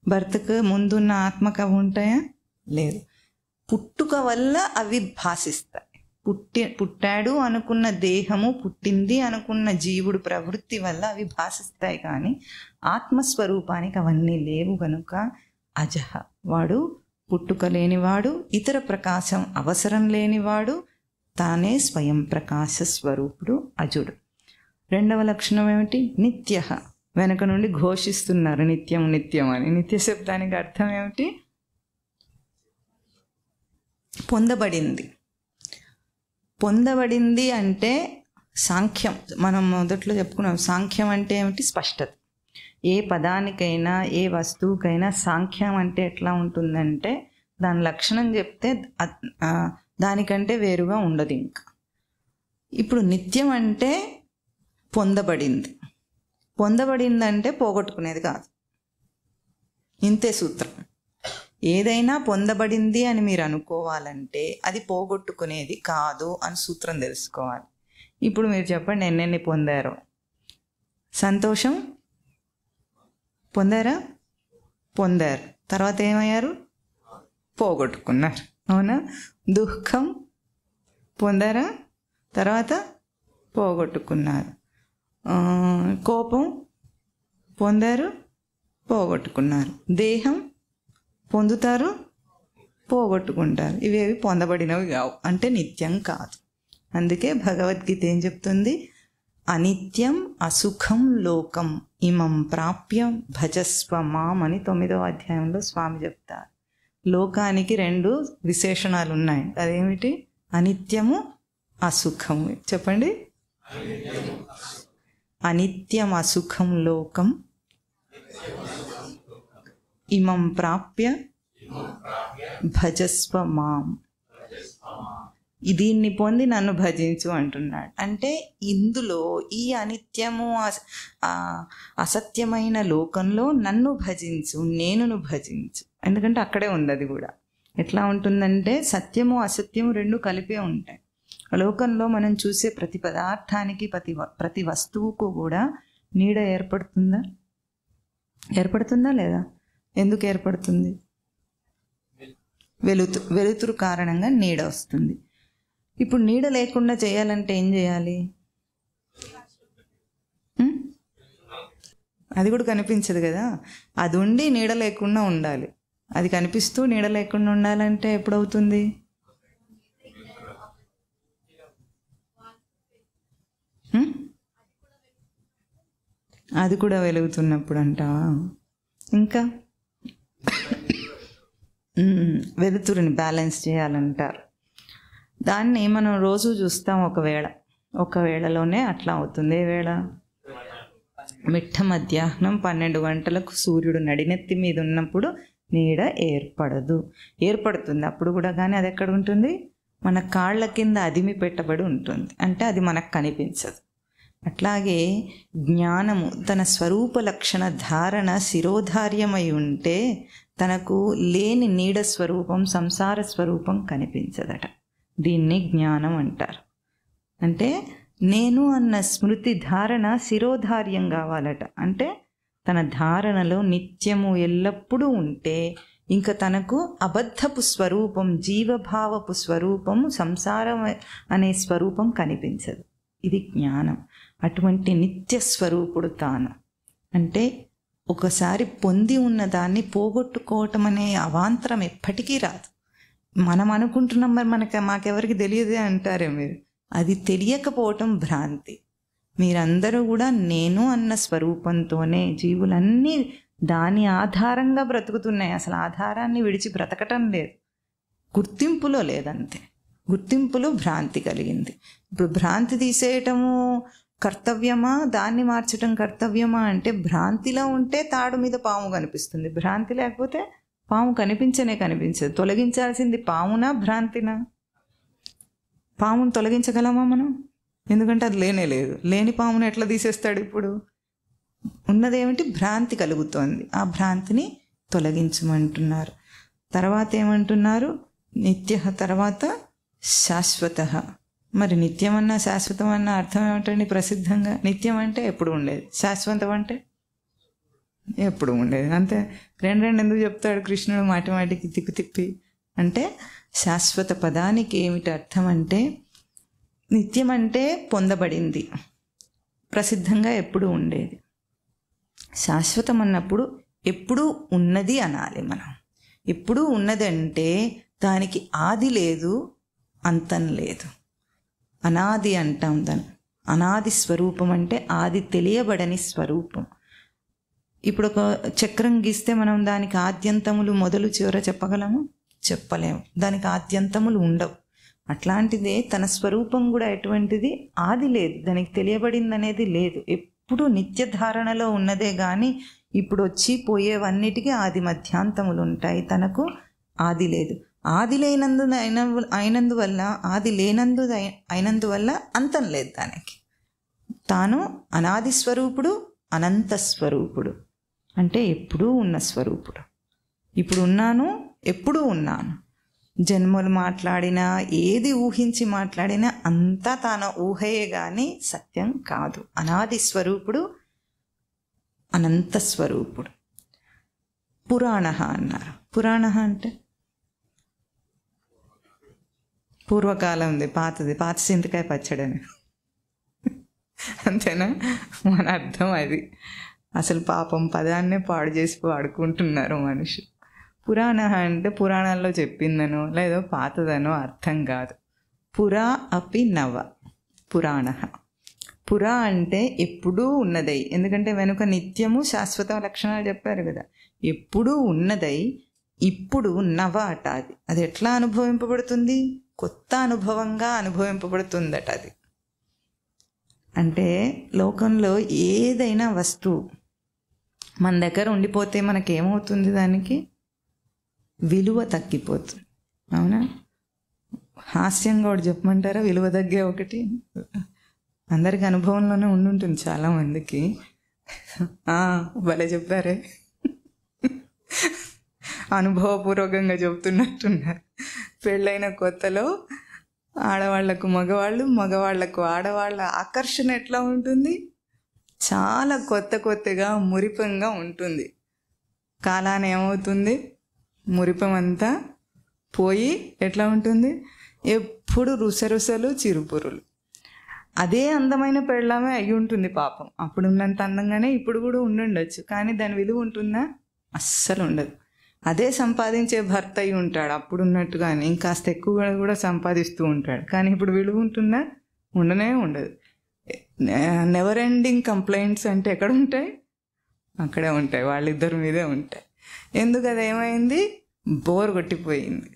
బర్త్కు ముందున్న ఆత్మకు అవి ఉంటాయా? లేదు. పుట్టుక వల్ల అవి భాషిస్తాయి. పుట్టాడు అనుకున్న దేహము, పుట్టింది అనుకున్న జీవుడు ప్రవృత్తి వల్ల అవి భాషిస్తాయి, కానీ ఆత్మస్వరూపానికి అవన్నీ లేవు గనుక అజహ. వాడు పుట్టుక లేనివాడు, ఇతర ప్రకాశం అవసరం లేనివాడు, తానే స్వయం ప్రకాశ స్వరూపుడు, అజుడు. రెండవ లక్షణం ఏమిటి? నిత్య. వెనక నుండి ఘోషిస్తున్నారు నిత్యం నిత్యం అని. నిత్య శబ్దానికి అర్థం ఏమిటి? పొందబడింది. పొందబడింది అంటే సాంఖ్యం. మనం మొదట్లో చెప్పుకున్నాం. సాంఖ్యం అంటే ఏమిటి? స్పష్టత. ఏ పదానికైనా ఏ వస్తువుకైనా సాంఖ్యం అంటే ఎట్లా ఉంటుందంటే దాని లక్షణం చెప్తే దానికంటే వేరుగా ఉండదు ఇంకా. ఇప్పుడు నిత్యం అంటే పొందబడింది. పొందబడిందంటే పోగొట్టుకునేది కాదు. ఇంతే సూత్రం. ఏదైనా పొందబడింది అని మీరు అనుకోవాలంటే అది పోగొట్టుకునేది కాదు అని సూత్రం తెలుసుకోవాలి. ఇప్పుడు మీరు చెప్పండి, ఎన్నెన్ని పొందారో? సంతోషం పొందారా? పొందారు. తర్వాత ఏమయ్యారు? పోగొట్టుకున్నారు. అవునా? దుఃఖం పొందారా? తర్వాత పోగొట్టుకున్నారు. కోపం పొందారు, పోగొట్టుకున్నారు. దేహం పొందుతారు, పోగొట్టుకుంటారు. ఇవేవి పొందబడినవి కావు, అంటే నిత్యం కాదు. అందుకే భగవద్గీత ఏం చెప్తుంది? అనిత్యం అసుఖం లోకం ఇమం ప్రాప్య భజస్వ మాం అని 9వ అధ్యాయంలో స్వామి చెప్తారు. లోకానికి 2 విశేషణాలు ఉన్నాయి. అదేమిటి? అనిత్యము, అసుఖము. చెప్పండి. అనిత్యం అసుఖం లోకం ఇమం ప్రాప్య భజస్వ మాం. దీన్ని పొంది నన్ను భజించు అంటున్నాడు. అంటే ఇందులో ఈ అనిత్యము అసత్యమైన లోకంలో నన్ను భజించు, నేనును భజించు. ఎందుకంటే అక్కడే ఉంది అది కూడా. ఎట్లా ఉంటుందంటే సత్యము అసత్యము రెండు కలిపే ఉంటాయి. లోకంలో మనం చూసే ప్రతి పదార్థానికి ప్రతి వస్తువుకు కూడా నీడ ఏర్పడుతుందా లేదా? ఎందుకు ఏర్పడుతుంది? వెలుతురు కారణంగా నీడ వస్తుంది. ఇప్పుడు నీడ లేకుండా చేయాలంటే ఏం చేయాలి? అది కూడా కనిపించదు కదా. అది ఉండి నీడ లేకుండా ఉండాలి. అది కనిపిస్తూ నీడ లేకుండా ఉండాలంటే ఎప్పుడవుతుంది? అది కూడా వెలుగుతున్నప్పుడు అంటావా? ఇంకా వెలుతురుని బ్యాలెన్స్ చేయాలంటారు. దాన్ని మనం రోజు చూస్తాం. ఒకవేళలోనే అట్లా అవుతుంది. ఏ వేళ? మిట్ట మధ్యాహ్నం 12 గంటలకు సూర్యుడు నడినెత్తి మీద ఉన్నప్పుడు నీడ ఏర్పడుతుంది అప్పుడు కూడా. కానీ అది ఎక్కడ ఉంటుంది? మన కాళ్ళ కింద అదిమి పెట్టబడి ఉంటుంది. అంటే అది మనకు కనిపించదు. అట్లాగే జ్ఞానము తన స్వరూప లక్షణ ధారణ శిరోధార్యమై ఉంటే తనకు లేని నీడ స్వరూపం, సంసార స్వరూపం కనిపించదట. దీన్ని జ్ఞానం అంటారు. అంటే నేను అన్న స్మృతి ధారణ శిరోధార్యం కావాలట. అంటే తన ధారణలో నిత్యము ఎల్లప్పుడూ ఉంటే ఇంకా తనకు అబద్ధపు స్వరూపం, జీవభావపు స్వరూపము, సంసారం అనే స్వరూపం కనిపించదు. ఇది జ్ఞానం. అటువంటి నిత్య స్వరూపుడు తాను. అంటే ఒకసారి పొంది ఉన్న దాన్ని పోగొట్టుకోవటం అనే అవాంతరం ఎప్పటికీ రాదు. మనం అనుకుంటున్నాం మరి మాకెవరికి తెలియదే అంటారే మీరు. అది తెలియకపోవటం భ్రాంతి. మీరందరూ కూడా నేను అన్న స్వరూపంతోనే, జీవులన్నీ దాని ఆధారంగా బ్రతుకుతున్నాయి. అసలు ఆధారాన్ని విడిచి బ్రతకటం లేదు. గుర్తింపులో లేదంతే. గుర్తింపులో భ్రాంతి కలిగింది. ఇప్పుడు భ్రాంతి తీసేయటము కర్తవ్యమా, దాన్ని మార్చటం కర్తవ్యమా అంటే భ్రాంతిలో ఉంటే తాడు మీద పాము కనిపిస్తుంది. భ్రాంతి లేకపోతే పాము కనిపించదు. తొలగించాల్సింది పామునా భ్రాంతినా? పామును తొలగించగలమా మనం? ఎందుకంటే అది లేదు. లేని పామును ఎట్లా తీసేస్తాడు? ఇప్పుడు ఉన్నదేమిటి? భ్రాంతి కలుగుతోంది. ఆ భ్రాంతిని తొలగించమంటున్నారు. తర్వాత ఏమంటున్నారు? నిత్య, తర్వాత శాశ్వత. మరి నిత్యమన్నా శాశ్వతం అన్న అర్థం ఏమిటండి? ప్రసిద్ధంగా నిత్యం అంటే ఎప్పుడు ఉండేది, శాశ్వతం అంటే ఎప్పుడు ఉండేది. అంతే. రెండు ఎందుకు చెప్తాడు కృష్ణుడు మాటికి తిప్పి? అంటే శాశ్వత పదానికి ఏమిటి అర్థం అంటే నిత్యం అంటే పొందబడింది, ప్రసిద్ధంగా ఎప్పుడు ఉండేది. శాశ్వతం అన్నప్పుడు ఎప్పుడూ ఉన్నది అనాలి మనం. ఎప్పుడూ ఉన్నదంటే దానికి ఆది లేదు, అంతం లేదు. అనాది అంటాం దాన్ని. అనాది స్వరూపం అంటే ఆది తెలియబడని స్వరూపం. ఇప్పుడు ఒక చక్రం గీస్తే మనం దానికి ఆద్యంతములు మొదలు చివర చెప్పగలము? చెప్పలేము. దానికి ఆద్యంతములు ఉండవు. అట్లాంటిదే తన స్వరూపం కూడా ఎటువంటిది? ఆది లేదు, దానికి తెలియబడింది అనేది లేదు. ఎప్పుడు నిత్యధారణలో ఉన్నదే కానీ ఇప్పుడు వచ్చి పోయేవన్నిటికీ ఆది మధ్యాంతములు ఉంటాయి. తనకు ఆది లేదు. ఆది అయినందువల్ల ఆది అయినందువల్ల అంతం లేదు దానికి. తాను అనాది స్వరూపుడు, అనంత స్వరూపుడు. అంటే ఎప్పుడూ ఉన్న స్వరూపుడు. ఇప్పుడు ఉన్నాను, ఎప్పుడూ ఉన్నాను. జన్మలు మాట్లాడినా, ఏది ఊహించి మాట్లాడినా అంతా తాను ఊహయే కానీ సత్యం కాదు. అనాది స్వరూపుడు, అనంత స్వరూపుడు. పురాణ అన్నారు. పురాణ అంటే పూర్వకాలంది, పాత చింతకాయ పచ్చడని. అంతేనా? మన అర్థం అది. అసలు పాపం పదాన్నే పాడు చేసి వాడుకుంటున్నారు మనుషులు. పురాణ అంటే పురాణాల్లో చెప్పిందనో లేదో పాతదనో అర్థం కాదు. పురా అపి నవ పురాణ. పురా అంటే ఎప్పుడూ ఉన్నదై, ఎందుకంటే వెనుక నిత్యము శాశ్వత లక్షణాలు చెప్పారు కదా. ఎప్పుడూ ఉన్నదై ఇప్పుడు నవ అట. అది ఎట్లా అనుభవింపబడుతుంది? కొత్త అనుభవంగా అనుభవింపబడుతుందట అది. అంటే లోకంలో ఏదైనా వస్తువు మన దగ్గర ఉండిపోతే మనకేమవుతుంది? దానికి విలువ తగ్గిపోతుంది. అవునా? హాస్యంగా ఒకటి చెప్పమంటారా? విలువ తగ్గే ఒకటి అందరికి అనుభవంలోనే ఉండుంటుంది చాలామందికి. భలే చెప్పారే, అనుభవపూర్వకంగా చెప్తున్నట్టున్నారు. పెళ్ళైన కొత్తలో ఆడవాళ్లకు మగవాళ్ళు, మగవాళ్లకు ఆడవాళ్ళ ఆకర్షణ ఎట్లా ఉంటుంది? చాలా కొత్తగా మురిపంగా ఉంటుంది. కాలాన ఏమవుతుంది? మురిపం అంతా పోయి ఎట్లా ఉంటుంది? ఎప్పుడు రుసరుసలు, చిరుపురులు. అదే అందమైన పెళ్ళామే అయి ఉంటుంది పాపం. అప్పుడు ఉన్నంత అందంగానే ఇప్పుడు కూడా ఉండుండొచ్చు, కానీ దాని విలువ ఉంటుందా? అస్సలు ఉండదు. అదే సంపాదించే భర్త అయి ఉంటాడు అప్పుడు ఉన్నట్టుగానే, ఇంకాస్త ఎక్కువగా కూడా సంపాదిస్తూ ఉంటాడు, కానీ ఇప్పుడు విలువ ఉంటుందా? ఉండనే ఉండదు. నెవర్ ఎండింగ్ కంప్లైంట్స్ అంటే ఎక్కడ ఉంటాయి? అక్కడే ఉంటాయి, వాళ్ళిద్దరి మీదే ఉంటాయి. ఎందుకు? అది ఏమైంది? బోర్ కొట్టిపోయింది.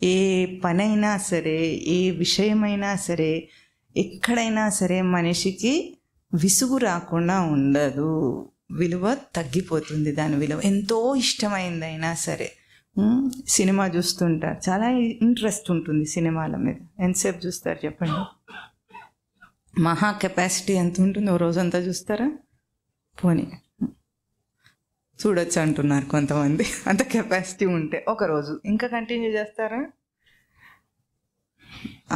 ఏ పనైనా సరే, ఏ విషయమైనా సరే, ఎక్కడైనా సరే మనిషికి విసుగు రాకుండా ఉండదు. విలువ తగ్గిపోతుంది. దాని విలువ ఎంతో ఇష్టమైందైనా సరే. సినిమా చూస్తుంటారు, చాలా ఇంట్రెస్ట్ ఉంటుంది సినిమాల మీద. ఎంతసేపు చూస్తారు చెప్పండి? మహా కెపాసిటీ ఎంత ఉంటుంది? ఓ రోజంతా చూస్తారా? పోనీ చూడొచ్చు అంటున్నారు కొంతమంది. అంత కెపాసిటీ ఉంటే ఒకరోజు ఇంకా కంటిన్యూ చేస్తారా?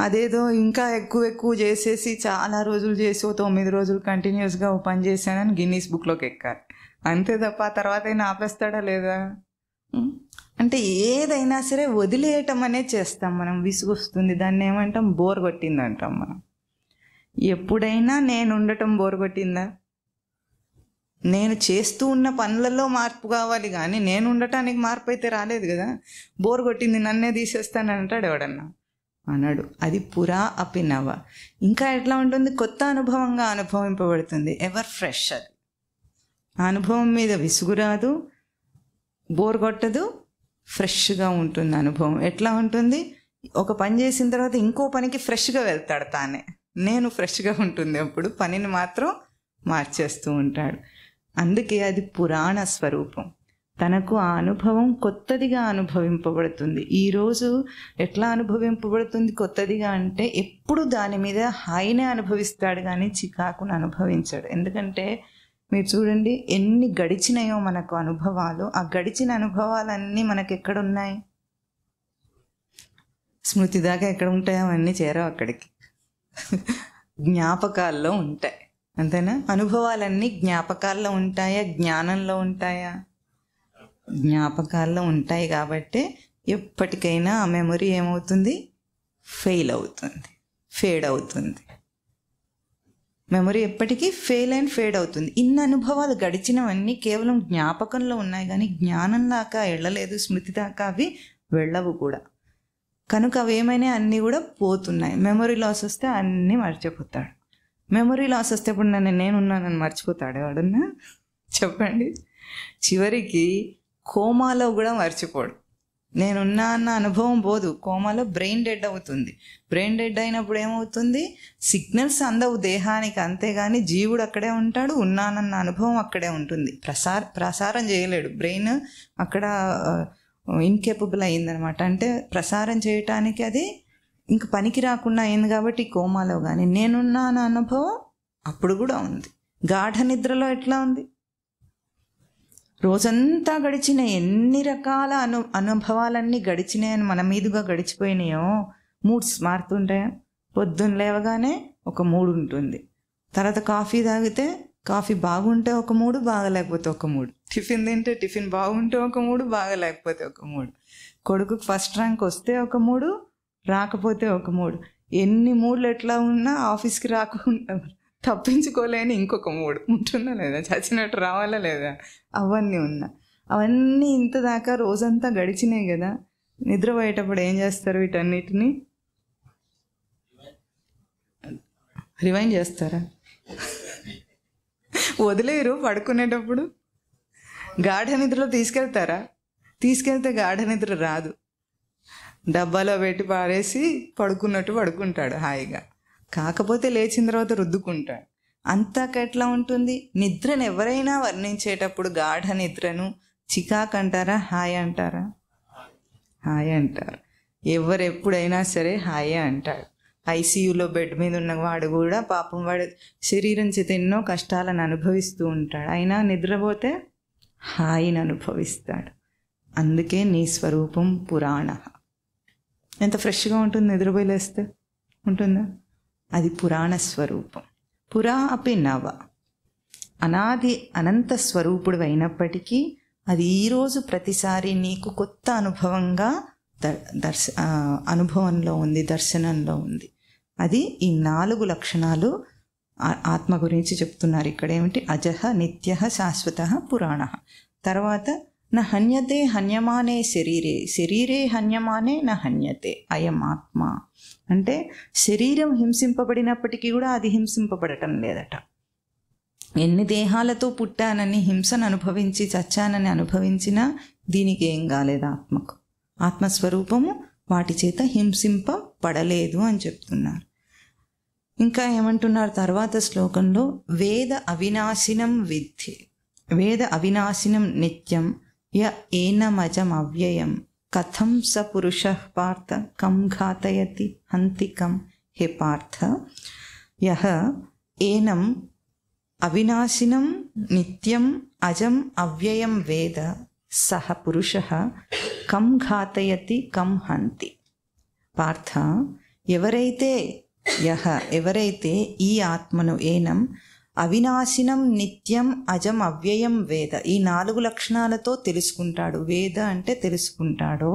అదేదో ఇంకా ఎక్కువ చేసేసి చాలా రోజులు చేసి 9 రోజులు కంటిన్యూస్గా ఓ పని చేశానని గిన్నీస్ బుక్లోకి ఎక్కాలి. అంతే తప్ప ఆ తర్వాత అయినా ఆపేస్తాడా లేదా? అంటే ఏదైనా సరే వదిలేయటం అనేది చేస్తాం మనం. విసుగు వస్తుంది, దాన్ని ఏమంటాం? బోర్ కొట్టింది అంటాం మనం. ఎప్పుడైనా నేను ఉండటం బోర్ కొట్టిందా? నేను చేస్తూ ఉన్న పనులలో మార్పు కావాలి, కానీ నేను ఉండటానికి మార్పు అయితే రాలేదు కదా. బోర్ కొట్టింది, నన్నే తీసేస్తాను అంటాడు ఎవడన్నా? అన్నాడు. అది పురా అపినవ. ఇంకా ఎట్లా ఉంటుంది? కొత్త అనుభవంగా అనుభవింపబడుతుంది. Ever fresh. అది అనుభవం మీద విసుగు రాదు, బోర్ కొట్టదు, ఫ్రెష్గా ఉంటుంది అనుభవం. ఎట్లా ఉంటుంది? ఒక పని చేసిన తర్వాత ఇంకో పనికి ఫ్రెష్గా వెళ్తాడు తానే. నేను ఫ్రెష్గా ఉంటుంది అప్పుడు, పనిని మాత్రం మార్చేస్తూ ఉంటాడు. అందుకే అది పురాణ స్వరూపం. తనకు ఆ అనుభవం కొత్తదిగా అనుభవింపబడుతుంది. ఈరోజు ఎట్లా అనుభవింపబడుతుంది కొత్తదిగా అంటే, ఎప్పుడు దాని మీద హాయినే అనుభవిస్తాడు కానీ చికాకును అనుభవించాడు. ఎందుకంటే మీరు చూడండి, ఎన్ని గడిచినాయో మనకు అనుభవాలు. ఆ గడిచిన అనుభవాలన్నీ మనకు ఎక్కడున్నాయి? స్మృతి దాకా ఎక్కడ ఉంటాయో అవన్నీ చేరవు అక్కడికి. జ్ఞాపకాల్లో ఉంటాయి, అంతేనా? అనుభవాలన్నీ జ్ఞాపకాల్లో ఉంటాయా, జ్ఞానంలో ఉంటాయా? జ్ఞాపకాల్లో ఉంటాయి. కాబట్టి ఎప్పటికైనా ఆ మెమొరీ ఏమవుతుంది? ఫెయిల్ అవుతుంది, ఫేడ్ అవుతుంది. మెమొరీ ఎప్పటికీ ఫెయిల్ అండ్ ఫేడ్ అవుతుంది. ఇన్ని అనుభవాలు గడిచినవన్నీ కేవలం జ్ఞాపకంలో ఉన్నాయి, కానీ జ్ఞానం దాకా వెళ్ళలేదు, స్మృతి దాకా అవి వెళ్ళవు కూడా. కనుక అవి ఏమైనా అన్నీ కూడా పోతున్నాయి. మెమొరీ లాస్ వస్తే అన్నీ మర్చిపోతాడు. మెమొరీ లాస్ వస్తే ఇప్పుడు నేనున్నానని మర్చిపోతాడు ఎవడన్నా? చెప్పండి. చివరికి కోమాలో కూడా మర్చిపోడు. నేనున్నా అన్న అనుభవం పోదు, కోమాలో బ్రెయిన్ డెడ్ అవుతుంది. బ్రెయిన్ డెడ్ అయినప్పుడు ఏమవుతుంది? సిగ్నల్స్ అందవు దేహానికి, అంతేగాని జీవుడు అక్కడే ఉంటాడు, ఉన్నానన్న అనుభవం అక్కడే ఉంటుంది. ప్రసారం చేయలేడు. బ్రెయిన్ అక్కడ ఇన్కేపబుల్ అయిందనమాట. అంటే ప్రసారం చేయటానికి అది ఇంక పనికి రాకుండా అయింది కాబట్టి కోమాలో. కానీ నేనున్నా అన్న అనుభవం అప్పుడు కూడా ఉంది. గాఢ నిద్రలో ఎట్లా ఉంది? రోజంతా గడిచిన ఎన్ని రకాల అనుభవాలన్నీ గడిచినాయని మన మీదుగా గడిచిపోయినాయో మూడ్స్ మారుతుంటాయా? పొద్దున్న లేవగానే ఒక మూడు ఉంటుంది, తర్వాత కాఫీ తాగితే కాఫీ బాగుంటే ఒక మూడు, బాగలేకపోతే ఒక మూడు. టిఫిన్ తింటే టిఫిన్ బాగుంటే ఒక మూడు, బాగలేకపోతే ఒక మూడు. కొడుకుకి ఫస్ట్ ర్యాంక్ వస్తే ఒక మూడు, రాకపోతే ఒక మూడు. ఎన్ని మూడులు ఎట్లా ఉన్నా ఆఫీస్కి రాకుండా తప్పించుకోలేని ఇంకొక మూడు ఉంటుందా లేదా? చచ్చినట్టు రావాలా లేదా? అవన్నీ ఉన్నా, అవన్నీ ఇంత దాకా రోజంతా గడిచినాయి కదా. నిద్రపోయేటప్పుడు ఏం చేస్తారు? వీటన్నిటిని రివైండ్ చేస్తారా? వదిలేరు. పడుకునేటప్పుడు గాఢ నిద్రలో తీసుకెళ్తారా? తీసుకెళ్తే గాఢ నిద్ర రాదు. డబ్బాలో పెట్టి పారేసి పడుకున్నట్టు పడుకుంటాడు హాయిగా. కాకపోతే లేచిన తర్వాత రుద్దుకుంటాడు. అంతాక ఎట్లా ఉంటుంది? నిద్రను ఎవరైనా వర్ణించేటప్పుడు గాఢ నిద్రను చికాకు అంటారా, హాయ్ అంటారా? హాయ్ అంటారు. ఎప్పుడైనా సరే హాయే అంటాడు. ఐసీయూలో బెడ్ మీద ఉన్నవాడు కూడా పాపం వాడు శరీరం చేత ఎన్నో కష్టాలను అనుభవిస్తూ ఉంటాడు, అయినా నిద్రపోతే హాయిని అనుభవిస్తాడు. అందుకే నీ స్వరూపం పురాణ. ఎంత ఫ్రెష్గా ఉంటుంది నిద్రపోయి లేస్తే, ఉంటుందా? అది పురాణ స్వరూపం. పురా అపి నవ, అనాది అనంత స్వరూపుడు అయినప్పటికీ అది ఈరోజు ప్రతిసారి నీకు కొత్త అనుభవంగా అనుభవంలో ఉంది, దర్శనంలో ఉంది. అది ఈ 4 లక్షణాలు ఆత్మ గురించి చెప్తున్నారు ఇక్కడ. ఏమిటి? అజహ, నిత్య, శాశ్వత, పురాణ. తర్వాత న హన్యతే హన్యమానే శరీరే, శరీరే హన్యమానే న హన్యతే అయం ఆత్మ. అంటే శరీరం హింసింపబడినప్పటికీ కూడా అది హింసింపబడటం లేదట. ఎన్ని దేహాలతో పుట్టానని హింసను అనుభవించి చచ్చానని అనుభవించినా దీనికి ఏం కాలేదు ఆత్మకు. ఆత్మస్వరూపము వాటి చేత హింసింపబడలేదు అని చెప్తున్నారు. ఇంకా ఏమంటున్నారు తర్వాత శ్లోకంలో? వేద అవినాశినం విద్ధి, వేద అవినాశినం నిత్యం య ఏనమజం అవ్యయం కథం స పురుష పార్థ కం ఘాతయతి హంతికం. హే పార్థ, యః ఏనం అవినాశినం నిత్యం అజం అవ్యయం వేద సహ పురుషః కం ఘాతయతి కం హంతి. పార్థ, ఎవరైతే ఈ ఆత్మను ఏనం అవినాశినం నిత్యం అజం అవ్యయం వేద, ఈ 4 లక్షణాలతో తెలుసుకుంటాడు. వేద అంటే తెలుసుకుంటాడో.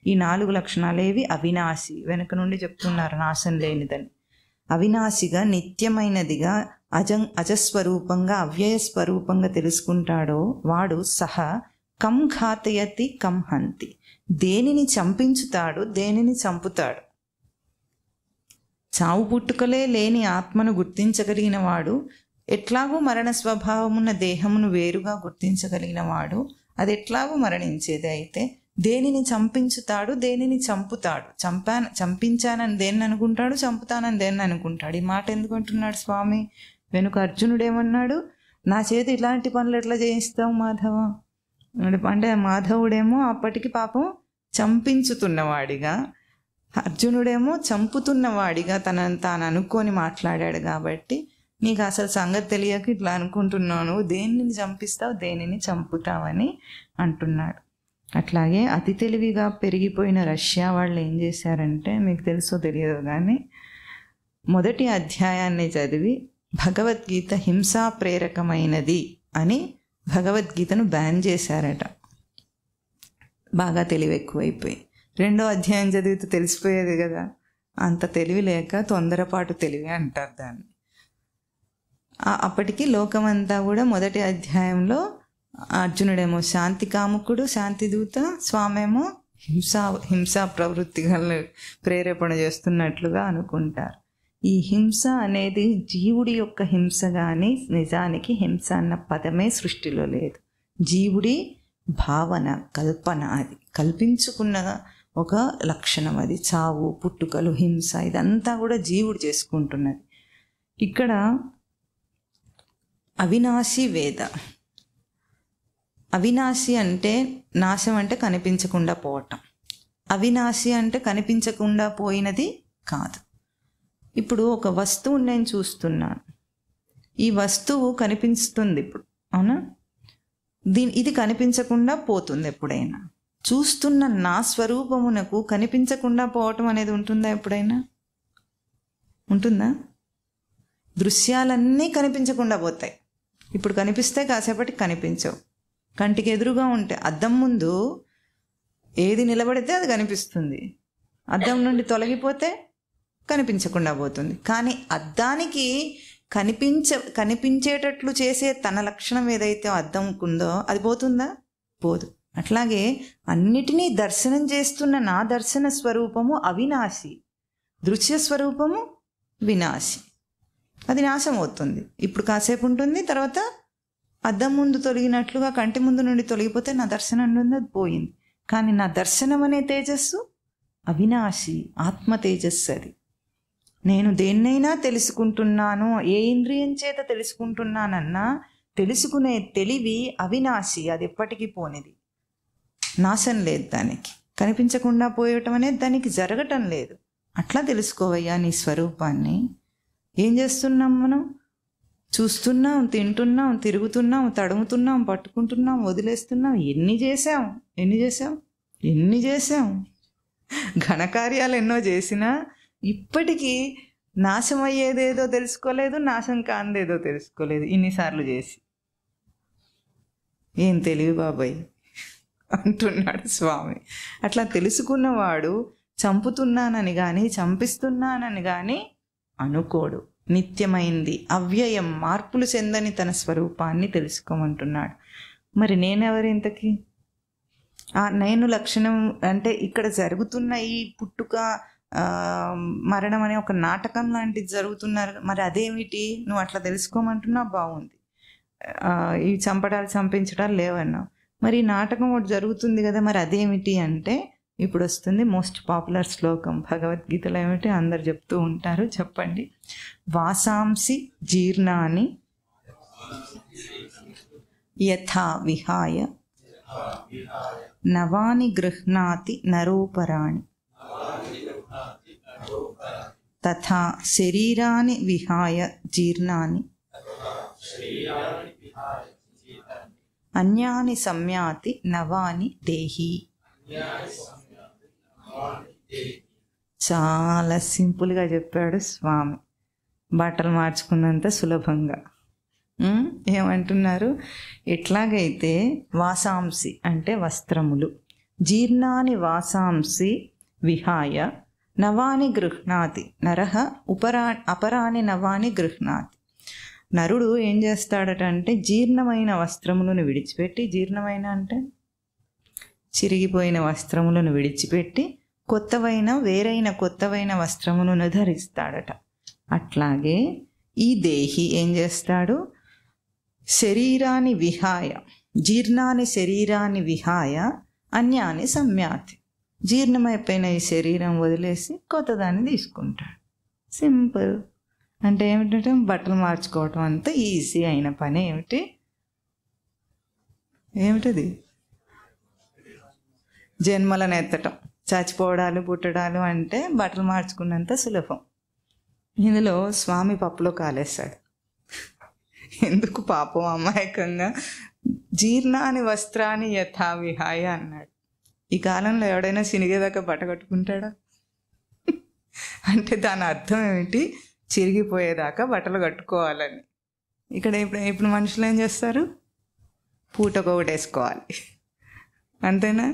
ఈ 4 లక్షణాలేవి? అవినాశి, వెనుక నుండి చెప్తున్నారు నాశం లేనిదని. అవినాశిగా, నిత్యమైనదిగా, అజస్వరూపంగా, అవ్యయ స్వరూపంగా తెలుసుకుంటాడో వాడు సహ కం ఘాతయతి కం హంతి, దేనిని చంపించుతాడు, దేనిని చంపుతాడు. చావు పుట్టుకలే లేని ఆత్మను గుర్తించగలిగిన వాడు, ఎట్లాగూ మరణ స్వభావమున్న దేహమును వేరుగా గుర్తించగలిగిన వాడు, అది ఎట్లాగూ మరణించేది. అయితే దేనిని చంపించుతాడు, దేనిని చంపుతాడు. చంపించానని దేన్ని అనుకుంటాడు, చంపుతానని దేన్ని అనుకుంటాడు. ఈ మాట ఎందుకు అంటున్నాడు స్వామి? వెనుక అర్జునుడేమన్నాడు? నా చేతి ఇలాంటి పనులు ఎట్లా చేయిస్తావు మాధవ అంటే, మాధవుడేమో అప్పటికి పాపం చంపించుతున్నవాడిగా, అర్జునుడేమో చంపుతున్నవాడిగా తాను అనుకొని మాట్లాడాడు. కాబట్టి నీకు అసలు సంగతి తెలియక ఇట్లా అనుకుంటున్నాను, దేనిని చంపిస్తావు, దేనిని చంపుతావని అంటున్నాడు. అట్లాగే అతి తెలివిగా పెరిగిపోయిన రష్యా వాళ్ళు ఏం చేశారంటే, మీకు తెలుసో తెలియదు కానీ, మొదటి అధ్యాయాన్ని చదివి భగవద్గీత హింసా ప్రేరకమైనది అని భగవద్గీతను బ్యాన్ చేశారట. బాగా తెలివి ఎక్కువైపోయి. 2వ అధ్యాయం చదివితే తెలిసిపోయేది కదా. అంత తెలివి లేక తొందరపాటు తెలివి అంటారు దాన్ని. అప్పటికి లోకమంతా కూడా మొదటి అధ్యాయంలో అర్జునుడేమో శాంతి కాముకుడు, శాంతిదూత, స్వామేమో హింసా ప్రవృత్తిగా ప్రేరేపణ చేస్తున్నట్లుగా అనుకుంటారు. ఈ హింస అనేది జీవుడి యొక్క హింస కానీ నిజానికి హింస అన్న పదమే సృష్టిలో లేదు. జీవుడి భావన, కల్పన, అది కల్పించుకున్న ఒక లక్షణం. అది చావు, పుట్టుకలు, హింస ఇదంతా కూడా జీవుడు చేసుకుంటున్నది. ఇక్కడ అవినాశి వేద. అవినాశి అంటే నాశం అంటే కనిపించకుండా పోవటం. అవినాశి అంటే కనిపించకుండా పోయినది కాదు. ఇప్పుడు ఒక వస్తువుని నేను చూస్తున్నాను, ఈ వస్తువు కనిపిస్తుంది ఇప్పుడు, అవునా? ఇది కనిపించకుండా పోతుంది ఎప్పుడైనా. చూస్తున్న నా స్వరూపమునకు కనిపించకుండా పోవటం అనేది ఉంటుందా? ఎప్పుడైనా ఉంటుందా? దృశ్యాలన్నీ కనిపించకుండా పోతాయి. ఇప్పుడు కనిపిస్తే కాసేపటికి కనిపించవు. కంటికి ఎదురుగా ఉంటే అద్దం ముందు ఏది నిలబడితే అది కనిపిస్తుంది. అద్దం నుండి తొలగిపోతే కనిపించకుండా పోతుంది. కానీ అద్దానికి కనిపించేటట్లు చేసే తన లక్షణం ఏదైతే అద్దంకుందో అది పోతుందా? పోదు. అట్లాగే అన్నిటినీ దర్శనం చేస్తున్న నా దర్శన స్వరూపము అవినాశి, దృశ్య స్వరూపము వినాశి. అది నాశం అవుతుంది. ఇప్పుడు కాసేపు ఉంటుంది, తర్వాత అద్దం ముందు తొలగినట్లుగా కంటి ముందు నుండి తొలగిపోతే నా దర్శనం నుండి అది పోయింది. కానీ నా దర్శనం అనే తేజస్సు అవినాశి, ఆత్మ తేజస్సు. అది నేను దేన్నైనా తెలుసుకుంటున్నాను, ఏ ఇంద్రియం చేత తెలుసుకుంటున్నానన్నా తెలుసుకునే తెలివి అవినాశి, అది ఎప్పటికీ పోనిది, నాశం లేదు దానికి. కనిపించకుండా పోయటం అనేది దానికి జరగటం లేదు. అట్లా తెలుసుకోవయ్యా నీ స్వరూపాన్ని. ఏం చేస్తున్నాం మనం? చూస్తున్నాం, తింటున్నాం, తిరుగుతున్నాం, తడుముతున్నాం, పట్టుకుంటున్నాం, వదిలేస్తున్నాం. ఎన్ని చేసాం. ఘనకార్యాలు ఎన్నో చేసినా ఇప్పటికీ నాశం అయ్యేదేదో తెలుసుకోలేదు, నాశం కాందేదో తెలుసుకోలేదు. ఇన్నిసార్లు చేసి ఏం తెలివి బాబాయ్ అంటున్నాడు స్వామి. అట్లా తెలుసుకున్నవాడు చంపుతున్నానని కానీ చంపిస్తున్నానని కానీ అనుకోడు. నిత్యమైంది, అవ్యయం, మార్పులు చెందని తన స్వరూపాన్ని తెలుసుకోమంటున్నాడు. మరి నేనెవరు ఇంతకీ? ఆ నేను లక్షణం అంటే ఇక్కడ జరుగుతున్న ఈ పుట్టుక మరణం అనే ఒక నాటకం లాంటిది జరుగుతున్నారు. మరి అదేమిటి? నువ్వు అట్లా తెలుసుకోమంటున్నావు, బాగుంది. ఈ చంపించడాలు లేవన్నావు. మరి ఈ నాటకం ఒకటి జరుగుతుంది కదా, మరి అదేమిటి అంటే ఇప్పుడు వస్తుంది మోస్ట్ పాపులర్ శ్లోకం భగవద్గీతలో. ఏమిటి? అందరు చెప్తూ ఉంటారు, చెప్పండి. వాసాంసి జీర్ణాని యథా విహాయ నవాని గృహ్ణాతి నరోపరాణి తథా శరీరాని విహాయ జీర్ణాని అన్యాని సంయాతి నవాని దేహి. చాలా సింపుల్గా చెప్పాడు స్వామి, బట్టలు మార్చుకున్నంత సులభంగా. ఏమంటున్నారు? ఎట్లాగైతే వాసాంసి అంటే వస్త్రములు, జీర్ణాని వాసాంసి విహాయ నవాని గృహ్ణాతి నరహ అపరాని నవాని గృహ్ణాతి. నరుడు ఏం చేస్తాడట అంటే జీర్ణమైన వస్త్రములను విడిచిపెట్టి, జీర్ణమైన అంటే చిరిగిపోయిన వస్త్రములను విడిచిపెట్టి వేరైన కొత్తవైన వస్త్రములను ధరిస్తాడట. అట్లాగే ఈ దేహి ఏం చేస్తాడు? శరీరాన్ని విహాయ, జీర్ణాన్ని శరీరాన్ని విహాయ అన్యాన్ని సంయాతి. జీర్ణమైపోయిన ఈ శరీరం వదిలేసి కొత్తదాన్ని తీసుకుంటాడు. సింపుల్. అంటే ఏమిటంటే బట్టలు మార్చుకోవటం అంత ఈజీ అయిన పని. ఏమిటది? జన్మలను ఎత్తటం, చచ్చిపోవడాలు, పుట్టడాలు అంటే బట్టలు మార్చుకున్నంత సులభం. ఇందులో స్వామి పప్పులో కాలేస్తాడు. ఎందుకు పాపం అమాయకంగా జీర్ణాని వస్త్రాన్ని యథా విహాయ అన్నాడు. ఈ కాలంలో ఎవడైనా సినిగేదాకా బట్ట కట్టుకుంటాడా? అంటే దాని అర్థం ఏమిటి? చిరిగిపోయేదాకా బట్టలు కట్టుకోవాలని. ఇక్కడ ఇప్పుడు మనుషులు ఏం చేస్తారు? పూటకొకటి వేసుకోవాలి, అంతేనా?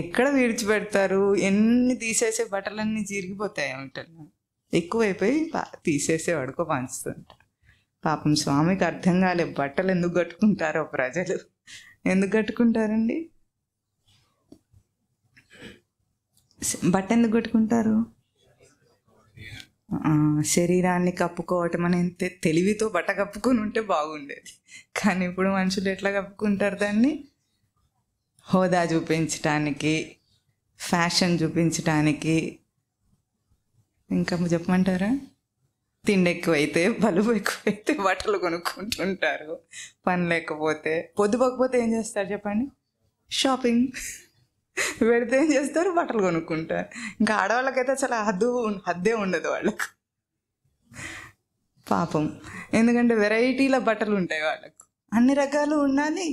ఎక్కడ విడిచిపెడతారు? ఎన్ని తీసేసే బట్టలన్నీ చిరిగిపోతాయి అంటున్నా. ఎక్కువైపోయి తీసేసే వాడుకో పంచుతుంటా. పాపం స్వామికి అర్థం కాలే బట్టలు ఎందుకు కట్టుకుంటారో ప్రజలు. ఎందుకు కట్టుకుంటారండి బట్ట? ఎందుకు కట్టుకుంటారు? శరీరాన్ని కప్పుకోవటం అని తెలివితో బట్ట కప్పుకొని ఉంటే బాగుండేది. కానీ ఇప్పుడు మనుషులు ఎట్లా కప్పుకుంటారు దాన్ని? హోదా చూపించటానికి, ఫ్యాషన్ చూపించటానికి. ఇంకా చెప్పమంటారా? తిండి ఎక్కువైతే, బలుపు ఎక్కువైతే బట్టలు కొనుక్కుంటుంటారు. పని లేకపోతే, పొద్దుపోకపోతే ఏం చేస్తారు చెప్పండి? షాపింగ్. పెడితే ఏం చేస్తారు? బట్టలు కొనుక్కుంటారు. ఇంకా ఆడవాళ్ళకైతే చాలా హద్దే ఉండదు వాళ్ళకు, పాపం. ఎందుకంటే వెరైటీల బట్టలు ఉంటాయి వాళ్ళకు. అన్ని రకాలు ఉండాలి,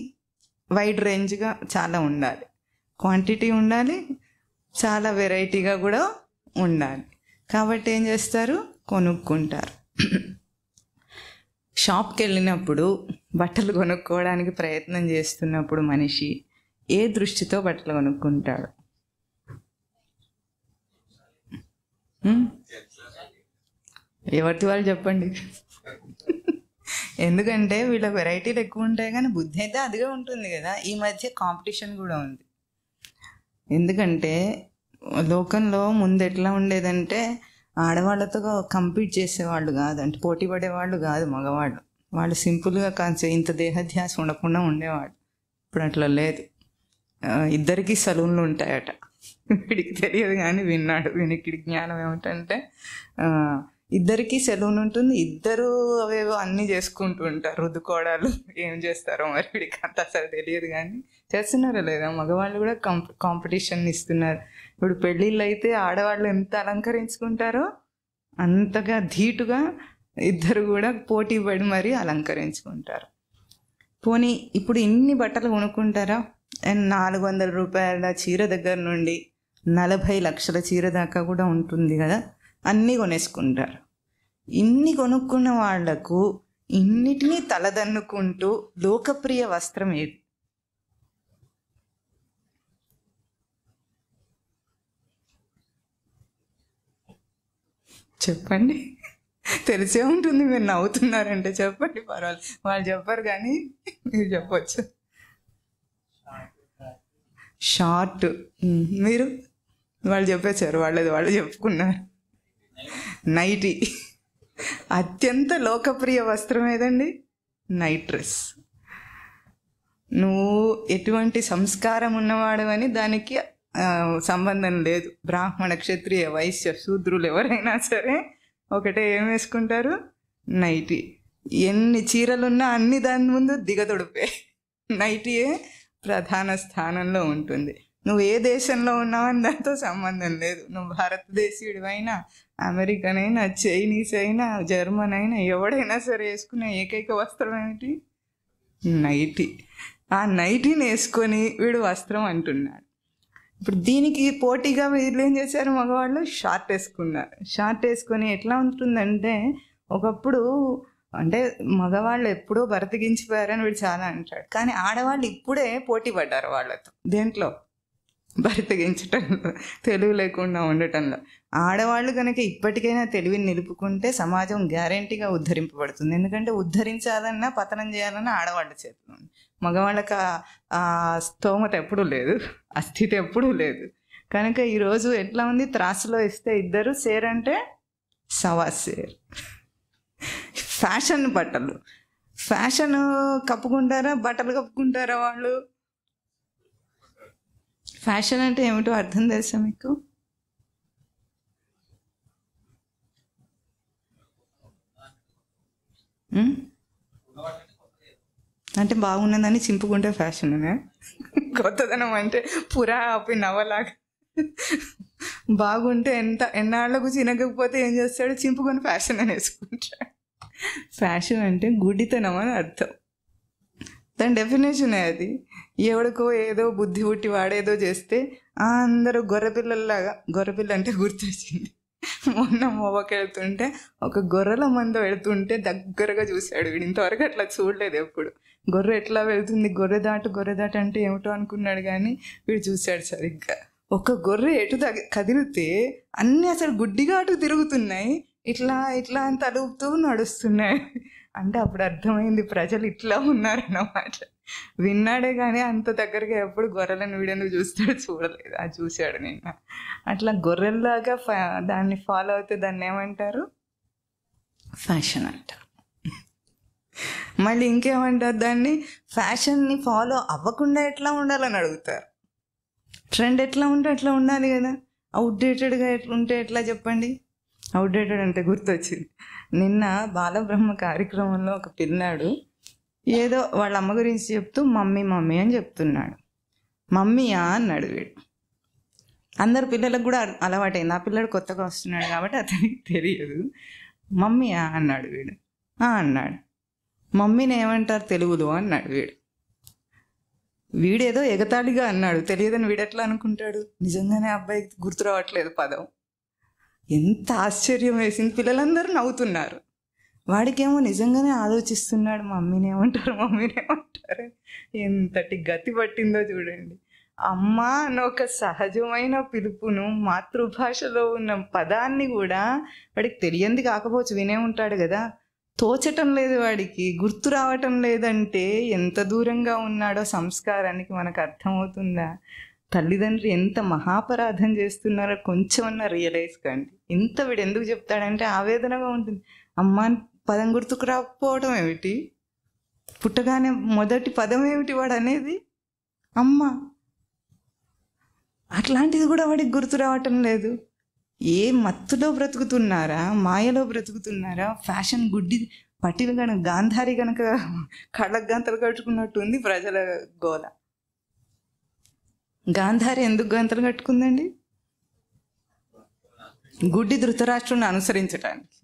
వైడ్ రేంజ్గా చాలా ఉండాలి, క్వాంటిటీ ఉండాలి, చాలా వెరైటీగా కూడా ఉండాలి. కాబట్టి ఏం చేస్తారు? కొనుక్కుంటారు. షాప్కి వెళ్ళినప్పుడు, బట్టలు కొనుక్కోవడానికి ప్రయత్నం చేస్తున్నప్పుడు మనిషి ఏ దృష్టితో బట్టలు కొనుక్కుంటాడు? ఎవరిది వాళ్ళు చెప్పండి. ఎందుకంటే వీళ్ళ వెరైటీలు ఎక్కువ ఉంటాయి కానీ బుద్ధి అయితే అదిగా ఉంటుంది కదా. ఈ మధ్య కాంపిటీషన్ కూడా ఉంది. ఎందుకంటే లోకంలో ముందు ఎట్లా ఉండేదంటే ఆడవాళ్ళతో కంపీట్ చేసేవాళ్ళు కాదు, అంటే పోటీ పడేవాళ్ళు కాదు మగవాళ్ళు. వాళ్ళు సింపుల్గా ఇంత దేహధ్యాస ఉండకుండా ఉండేవాళ్ళు. ఇప్పుడు అట్లా లేదు. ఇద్దరికీ సలూన్లు ఉంటాయట. వీడికి తెలియదు కానీ విన్నాడు. వీనికి జ్ఞానం ఏమిటంటే ఇద్దరికి సెలూన్ ఉంటుంది, ఇద్దరు అవేవో అన్నీ చేసుకుంటూ ఉంటారు, రుద్దుకోవడాలు ఏం చేస్తారో మరి వీడికి అంత అసలు తెలియదు, కానీ చేస్తున్నారో లేదా. మగవాళ్ళు కూడా కాంపిటీషన్ ఇస్తున్నారు. ఇప్పుడు పెళ్ళిళ్ళు అయితే ఆడవాళ్ళు ఎంత అలంకరించుకుంటారో అంతగా ధీటుగా ఇద్దరు కూడా పోటీ పడి మరీ అలంకరించుకుంటారు. పోనీ ఇప్పుడు ఇన్ని బట్టలు కొనుక్కుంటారా? 400 రూపాయల చీర దగ్గర నుండి 40 లక్షల చీర దాకా కూడా ఉంటుంది కదా, అన్నీ కొనేసుకుంటారు. ఇన్ని కొనుక్కున్న వాళ్లకు ఇన్నిటినీ తలదన్నుకుంటూ లోకప్రియ వస్త్రం ఏది? చెప్పండి. తెలిసే ఉంటుంది, మీరు నవ్వుతున్నారంటే చెప్పండి, పర్వాలేదు. వాళ్ళు చెప్పరు కానీ మీరు చెప్పచ్చు. షార్ట్. మీరు? వాళ్ళు చెప్పేశారు, వాళ్ళు చెప్పుకున్నారు. నైటీ. అత్యంత లోకప్రియ వస్త్రం ఏదండి? Night dress. నువ్వు ఎటువంటి సంస్కారం ఉన్నవాడవని దానికి సంబంధం లేదు. బ్రాహ్మణ, క్షత్రియ, వైశ్య, శూద్రులు ఎవరైనా సరే ఒకటే ఏం వేసుకుంటారు? నైటీ. ఎన్ని చీరలున్నా అన్ని దాని ముందు దిగదొడిపే. నైటీయే ప్రధాన స్థానంలో ఉంటుంది. నువ్వు ఏ దేశంలో ఉన్నావని దాంతో సంబంధం లేదు. నువ్వు భారతదేశీయుడివైనా, అమెరికన్ అయినా, చైనీస్ అయినా, జర్మన్ అయినా, ఎవడైనా సరే వేసుకునే ఏకైక వస్త్రం ఏమిటి? నైటీ. ఆ నైటీని వేసుకొని వీడు వస్త్రం అంటున్నాడు. ఇప్పుడు దీనికి పోటీగా వీళ్ళు ఏం చేశారు? మగవాళ్ళు షార్ట్ వేసుకున్నారు. షార్ట్ వేసుకొని ఎట్లా ఉంటుందంటే, ఒకప్పుడు అంటే మగవాళ్ళు ఎప్పుడో బతికించిపోయారని వీడు చాలా అంటాడు, కానీ ఆడవాళ్ళు ఇప్పుడే పోటీ పడ్డారు వాళ్ళతో. దేంట్లో? బతికించటంలో, తెలివి లేకుండా ఉండటంలో. ఆడవాళ్ళు కనుక ఇప్పటికైనా తెలివిని నిలుపుకుంటే సమాజం గ్యారెంటీగా ఉద్ధరింపబడుతుంది. ఎందుకంటే ఉద్ధరించాలన్నా పతనం చేయాలన్నా ఆడవాళ్ళ చేతిలో ఉంది. మగవాళ్ళకి ఆ స్తోమత ఎప్పుడూ లేదు, ఆ స్థితి ఎప్పుడూ లేదు. కనుక ఈరోజు ఎట్లా ఉంది? త్రాసులో ఇస్తే ఇద్దరు సేర్ అంటే సవా సేర్. ఫ్యాషన్ బట్టలు, ఫ్యాషన్ కప్పుకుంటారా, బట్టలు కప్పుకుంటారా వాళ్ళు? ఫ్యాషన్ అంటే ఏమిటో అర్థం తెలుసా మీకు? అంటే బాగున్నదని చింపుకుంటే ఫ్యాషన్ అనే. కొత్తదనం అంటే పురా ఆపి నవ్వలాగా. బాగుంటే ఎన్నాళ్ళకు చినకపోతే ఏం చేస్తాడు? చింపుకొని ఫ్యాషన్ అని వేసుకుంటాడు. ఫ్యాషన్ అంటే గుడ్డితనం అని అర్థం. దాని డెఫినేషనే అది. ఎవడికో ఏదో బుద్ధి పుట్టి వాడేదో చేస్తే అందరూ గొర్రెపిల్లల్లాగా, గొర్రెపిల్ల అంటే గుర్తొచ్చింది, మొన్న మోవకి వెళ్తుంటే ఒక గొర్రెల మంద వెళ్తుంటే దగ్గరగా చూశాడు వీడు. ఇంతవరకు అట్లా చూడలేదు ఎప్పుడు. గొర్రె ఎట్లా వెళ్తుంది, గొర్రె దాటు అంటే ఏమిటో అనుకున్నాడు, కానీ వీడు చూశాడు సరిగ్గా. ఒక గొర్రె ఎటు కదిలితే అన్నీ అసలు గుడ్డిగా అటు తిరుగుతున్నాయి, ఇట్లా ఇట్లా అని తలుపుతూ నడుస్తున్నాయి. అంటే అప్పుడు అర్థమైంది ప్రజలు ఇట్లా ఉన్నారన్నమాట. విన్నాడే కానీ అంత దగ్గరగా ఎప్పుడు గొర్రెలను వీడెందుకు చూస్తాడు? చూడలేదు. అది చూశాడు నిన్న. అట్లా గొర్రెల్లాగా దాన్ని ఫాలో అవుతే దాన్ని ఏమంటారు? ఫ్యాషన్ అంటారు. మళ్ళీ ఇంకేమంటారు దాన్ని? ఫ్యాషన్ని ఫాలో అవ్వకుండా ఎట్లా ఉండాలని అడుగుతారు. ట్రెండ్ ఎట్లా ఉంటే అట్లా ఉండాలి కదా. అవుట్డేటెడ్గా ఎట్లుంటే ఎట్లా చెప్పండి? అవుట్డేటెడ్ అంటే గుర్తొచ్చింది, నిన్న బాలబ్రహ్మ కార్యక్రమంలో ఒక పిల్లాడు ఏదో వాళ్ళ అమ్మ గురించి చెప్తూ మమ్మీ మమ్మీ అని చెప్తున్నాడు. మమ్మీయా అన్నాడు వీడు. అందరు పిల్లలకు కూడా అలవాటైంది, ఆ పిల్లడు కొత్తగా వస్తున్నాడు కాబట్టి అతనికి తెలియదు. మమ్మీయా అన్నాడు వీడు. అన్నాడు. మమ్మీని ఏమంటారు తెలుగులో అన్నాడు వీడు. వీడేదో ఎగతాళిగా అన్నాడు, తెలియదని వీడెట్లా అనుకుంటాడు? నిజంగానే అబ్బాయికి గుర్తు రావట్లేదు పదం. ఎంత ఆశ్చర్యం వేసింది. పిల్లలందరూ నవ్వుతున్నారు, వాడికేమో నిజంగానే ఆలోచిస్తున్నాడు, మమ్మీనేమంటారు మమ్మీనేమంటారు. ఎంతటి గతి పట్టిందో చూడండి. అమ్మ అన్న ఒక సహజమైన పిలుపును, మాతృభాషలో ఉన్న పదాన్ని కూడా వాడికి తెలియంది కాకపోవచ్చు, వినే ఉంటాడు కదా, తోచటం లేదు వాడికి, గుర్తు రావటం లేదంటే ఎంత దూరంగా ఉన్నాడో సంస్కారానికి మనకు అర్థమవుతుందా? తల్లిదండ్రులు ఎంత మహాపరాధం చేస్తున్నారో కొంచెమన్నా రియలైజ్ కండి. ఇంత వీడు ఎందుకు చెప్తాడంటే ఆవేదనగా ఉంటుంది. అమ్మ పదం గుర్తుకు రాకపోవడం ఏమిటి? పుట్టగానే మొదటి పదం ఏమిటి వాడు అనేది? అమ్మ. అట్లాంటిది కూడా వాడికి గుర్తు రావటం లేదు. ఏ మత్తులో బ్రతుకుతున్నారా, మాయలో బ్రతుకుతున్నారా? ఫ్యాషన్ గుడ్డి పట్టిలు కనుక గాంధారి కనుక కళ్ళకు గంతలు కట్టుకున్నట్టు ఉంది ప్రజల గోల. గాంధారి ఎందుకు గంతలు కట్టుకుందండి? గుడ్డి ధృతరాష్ట్రుని అనుసరించటానికి,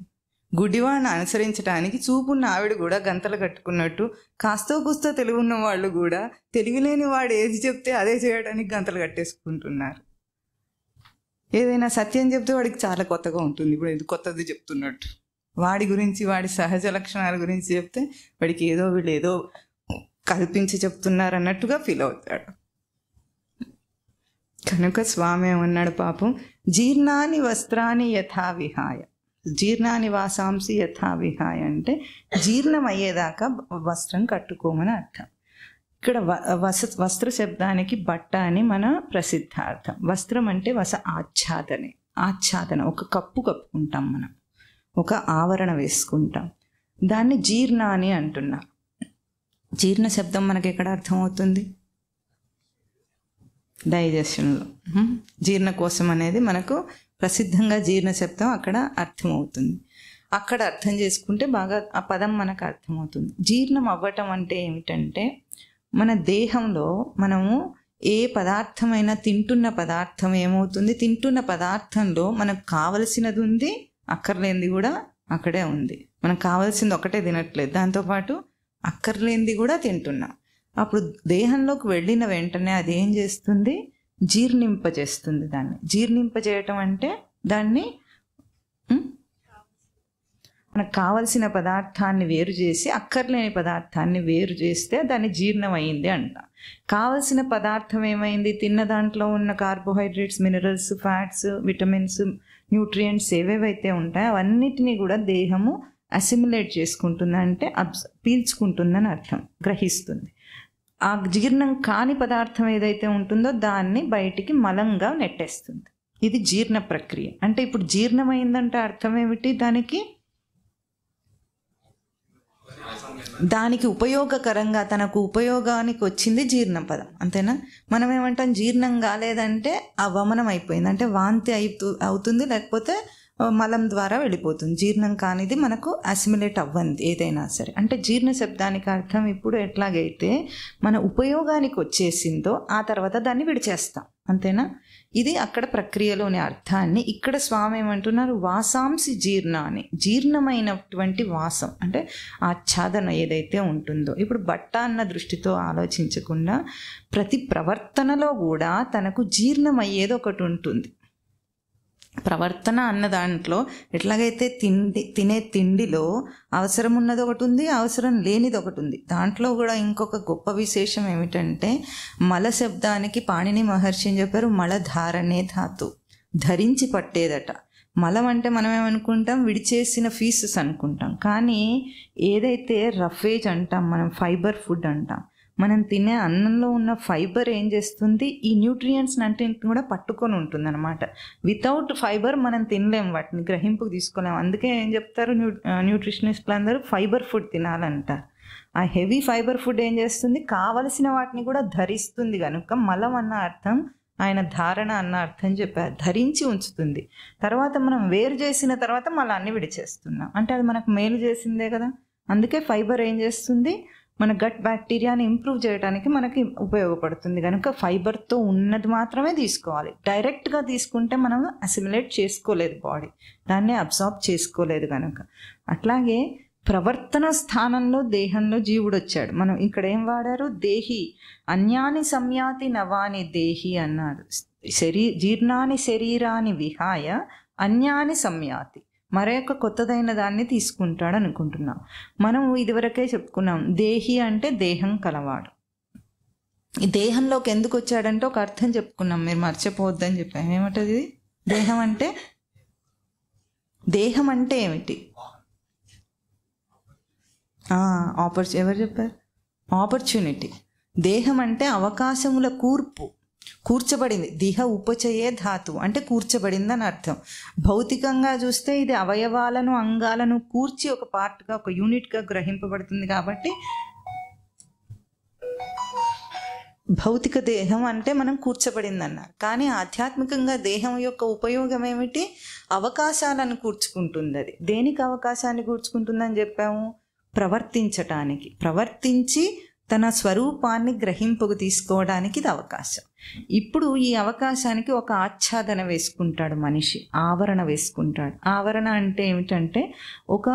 గుడ్డివాడిని అనుసరించడానికి చూపున్న ఆవిడ కూడా గంతలు కట్టుకున్నట్టు, కాస్తో కూస్తో తెలివి ఉన్న వాళ్ళు కూడా తెలివిలేని వాడు ఏది చెప్తే అదే చేయడానికి గంతలు కట్టేసుకుంటున్నారు. ఏదైనా సత్యం చెప్తే వాడికి చాలా కొత్తగా ఉంటుంది. ఇప్పుడు ఇది కొత్తది చెప్తున్నట్టు, వాడి గురించి వాడి సహజ లక్షణాల గురించి చెప్తే వాడికి వీళ్ళు ఏదో కల్పించి చెప్తున్నారు అన్నట్టుగా ఫీల్ అవుతాడు. కనుక స్వామి ఏమన్నాడు పాపం, జీర్ణాని వస్త్రాన్ని యథా విహాయ, జీర్ణాని వాసాంసి యథా విహాయ అంటే జీర్ణం అయ్యేదాకా వస్త్రం కట్టుకోమని అర్థం. ఇక్కడ వస్త్ర శబ్దానికి బట్ట అని మన ప్రసిద్ధార్థం. వస్త్రం అంటే ఆచ్ఛాదన, ఒక కప్పు కప్పుకుంటాం మనం, ఒక ఆవరణ వేసుకుంటాం. దాన్ని జీర్ణాని అంటున్నారు. జీర్ణ శబ్దం మనకి ఎక్కడ అర్థమవుతుంది? డైజెషన్లో. జీర్ణకోశం అనేది మనకు ప్రసిద్ధంగా జీర్ణ శబ్దం అక్కడ అర్థమవుతుంది. అక్కడ అర్థం చేసుకుంటే బాగా ఆ పదం మనకు అర్థమవుతుంది. జీర్ణం అవ్వటం అంటే ఏమిటంటే, మన దేహంలో మనము ఏ పదార్థమైనా తింటున్న పదార్థం ఏమవుతుంది, తింటున్న పదార్థంలో మనకు కావలసినది ఉంది, అక్కర్లేనిది కూడా అక్కడే ఉంది. మనకు కావాల్సింది ఒకటే తినట్లేదు, దాంతోపాటు అక్కర్లేనిది కూడా తింటున్నాం. అప్పుడు దేహంలోకి వెళ్ళిన వెంటనే అది ఏం చేస్తుంది? జీర్ణింపజేస్తుంది. దాన్ని జీర్ణింపజేయటం అంటే దాన్ని మనకు కావలసిన పదార్థాన్ని వేరు చేసి అక్కర్లేని పదార్థాన్ని వేరు చేస్తే దాన్ని జీర్ణం అయింది అంట. కావలసిన పదార్థం ఏమైంది? తిన్న దాంట్లో ఉన్న carbohydrates, minerals, fats, vitamins, nutrients ఏవేవైతే ఉంటాయో అవన్నిటినీ కూడా దేహము అసిమిలేట్ చేసుకుంటుంది, అంటే పీల్చుకుంటుందని అర్థం, గ్రహిస్తుంది. ఆ జీర్ణం కాని పదార్థం ఏదైతే ఉంటుందో దాన్ని బయటికి మలంగా నెట్టేస్తుంది. ఇది జీర్ణ ప్రక్రియ. అంటే ఇప్పుడు జీర్ణమైందంటే అర్థం ఏమిటి? దానికి ఉపయోగకరంగా, తనకు ఉపయోగానికి వచ్చింది జీర్ణ పదం, అంతేనా? మనం ఏమంటాం, జీర్ణం కాలేదంటే అవమనం అయిపోయింది, అంటే వాంతి అవుతుంది, లేకపోతే మలం ద్వారా వెళ్ళిపోతుంది. జీర్ణం కానిది మనకు అసిమిలేట్ అవ్వంది ఏదైనా సరే. అంటే జీర్ణ శబ్దానికి అర్థం ఇప్పుడు ఎట్లాగైతే మన ఉపయోగానికి వచ్చేసిందో ఆ తర్వాత దాన్ని విడిచేస్తాం, అంతేనా? ఇది అక్కడ ప్రక్రియలోని అర్థాన్ని ఇక్కడ స్వామి ఏమంటున్నారు, వాసాంసి జీర్ణాన్ని, జీర్ణమైనటువంటి వాసం అంటే ఆచ్ఛాదన ఏదైతే ఉంటుందో. ఇప్పుడు బట్ట అన్న దృష్టితో ఆలోచించకుండా ప్రతి ప్రవర్తనలో కూడా తనకు జీర్ణమయ్యేది ఒకటి ఉంటుంది. ప్రవర్తన అన్న దాంట్లో ఎట్లాగైతే తినే తిండిలో అవసరం ఉన్నది ఒకటి ఉంది, అవసరం లేనిది ఒకటి ఉంది. దాంట్లో కూడా ఇంకొక గొప్ప విశేషం ఏమిటంటే, మల శబ్దానికి పాణిని మహర్షి అని చెప్పారు, మలధారణే ధాతు, ధరించి పట్టేదట. మలం అంటే మనం ఏమనుకుంటాం, విడిచేసిన ఫీసెస్ అనుకుంటాం. కానీ ఏదైతే రఫేజ్ అంటాం మనం, ఫైబర్ ఫుడ్ అంటాం, మనం తినే అన్నంలో ఉన్న ఫైబర్ ఏం చేస్తుంది, ఈ న్యూట్రియంట్స్ అన్నింటిని కూడా పట్టుకొని ఉంటుంది అనమాట. వితౌట్ ఫైబర్ మనం తినలేం, వాటిని గ్రహింపుకు తీసుకోలేము. అందుకే ఏం చెప్తారు న్యూట్రిషనిస్టులు అందరూ, ఫైబర్ ఫుడ్ తినాలంటారు. ఆ హెవీ ఫైబర్ ఫుడ్ ఏం చేస్తుంది, కావలసిన వాటిని కూడా ధరిస్తుంది. కనుక మలం అన్న అర్థం ఆయన ధారణ అన్న అర్థం చెప్పారు, ధరించి ఉంచుతుంది. తర్వాత మనం వేరు చేసిన తర్వాత మళ్ళీ అన్ని విడిచేస్తున్నాం, అంటే అది మనకు మేలు చేసిందే కదా. అందుకే ఫైబర్ ఏం చేస్తుంది, మన గట్ బ్యాక్టీరియాని ఇంప్రూవ్ చేయడానికి మనకి ఉపయోగపడుతుంది. కనుక ఫైబర్తో ఉన్నది మాత్రమే తీసుకోవాలి. డైరెక్ట్గా తీసుకుంటే మనం అసిమిలేట్ చేసుకోలేదు, బాడీ దాన్ని అబ్సార్బ్ చేసుకోలేదు. కనుక అట్లాగే ప్రవర్తన స్థానంలో దేహంలో జీవుడు వచ్చాడు. మనం ఇక్కడ ఏం వాడారు, దేహి అన్యాని సంయాతి నవాని దేహి అన్నారు. జీర్ణాని శరీరాన్ని విహాయ అన్యాని సంయాతి, మరొక కొత్తదైన దాన్ని తీసుకుంటాడు అనుకుంటున్నాం. మనం ఇదివరకే చెప్పుకున్నాం, దేహి అంటే దేహం కలవాడు. ఈ దేహంలోకి ఎందుకు వచ్చాడంటే ఒక అర్థం చెప్పుకున్నాం, మీరు మర్చిపోవద్దని చెప్పాం. ఏమిటది దేహం అంటే? దేహం అంటే ఏమిటి? ఎవరు చెప్పారు? ఆపర్చునిటీ. దేహం అంటే అవకాశముల కూర్పు, కూర్చబడింది. దిహ ఉపచయే ధాతు అంటే కూర్చబడింది అని అర్థం. భౌతికంగా చూస్తే ఇది అవయవాలను, అంగాలను కూర్చి ఒక పార్ట్గా, ఒక యూనిట్గా గ్రహింపబడుతుంది. కాబట్టి భౌతిక దేహం అంటే మనం కూర్చబడిందన్నారు. కానీ ఆధ్యాత్మికంగా దేహం యొక్క ఉపయోగం ఏమిటి? అవకాశాలను కూర్చుకుంటుంది. అది దేనికి అవకాశాన్ని కూర్చుకుంటుందని చెప్పాము? ప్రవర్తించటానికి, ప్రవర్తించి తన స్వరూపాన్ని గ్రహింపుకు తీసుకోవడానికి ఇది అవకాశం. ఇప్పుడు ఈ అవకాశానికి ఒక ఆచ్ఛాదన వేసుకుంటాడు మనిషి, ఆవరణ వేసుకుంటాడు. ఆవరణ అంటే ఏమిటంటే ఒక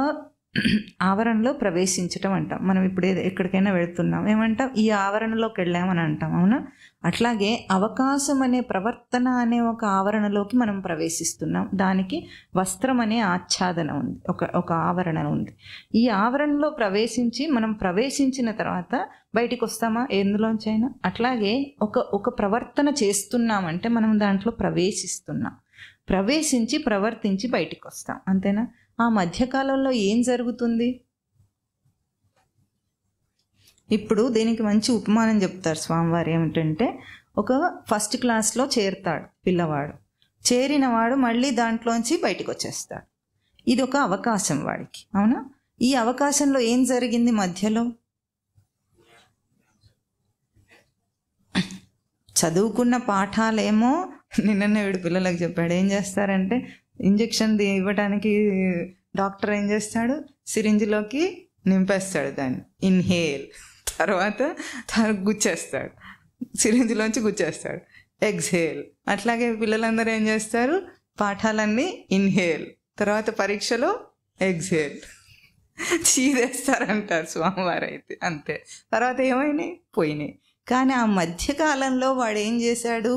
ఆవరణలో ప్రవేశించటం అంటాం. మనం ఇప్పుడు ఎక్కడికైనా వెళుతున్నాం, ఏమంటాం? ఈ ఆవరణలోకి వెళ్ళామని అంటాం, అవునా? అట్లాగే అవకాశం అనే ప్రవర్తన అనే ఒక ఆవరణలోకి మనం ప్రవేశిస్తున్నాం. దానికి వస్త్రం అనే ఆచ్ఛాదన ఉంది, ఒక ఆవరణ ఉంది. ఈ ఆవరణలో ప్రవేశించి మనం ప్రవేశించిన తర్వాత బయటికి వస్తామా ఎందులోంచైనా? అట్లాగే ఒక ప్రవర్తన చేస్తున్నామంటే మనం దాంట్లో ప్రవేశిస్తున్నాం. ప్రవేశించి ప్రవర్తించి బయటికి వస్తాం, అంతేనా? ఆ మధ్యకాలంలో ఏం జరుగుతుంది? ఇప్పుడు దీనికి మంచి ఉపమానం చెప్తారు స్వామివారు. ఏమిటంటే, ఒక ఫస్ట్ క్లాస్లో చేరుతాడు పిల్లవాడు. చేరిన వాడు మళ్ళీ దాంట్లోంచి బయటికి వచ్చేస్తాడు. ఇది ఒక అవకాశం వాడికి, అవునా? ఈ అవకాశంలో ఏం జరిగింది మధ్యలో? చదువుకున్న పాఠాలేమో నిన్ననే వీడు పిల్లలకు చెప్పాడు. ఏం చేస్తారంటే, ఇంజెక్షన్ ఇవ్వడానికి డాక్టర్ ఏం చేస్తాడు? సిరింజ్లోకి నింపేస్తాడు దాన్ని, ఇన్హేల్, తర్వాత గుచ్చేస్తాడు, సిరింజ్లోంచి గుచ్చేస్తాడు, ఎగ్జేల్. అట్లాగే పిల్లలందరూ ఏం చేస్తారు? పాఠాలన్నీ ఇన్హేల్, తర్వాత పరీక్షలో ఎగ్జేల్, చీదేస్తారంటారు స్వామివారు. అయితే అంతే. తర్వాత ఏమైనాయి? పోయినాయి. కానీ ఆ మధ్యకాలంలో వాడు ఏం చేశాడు?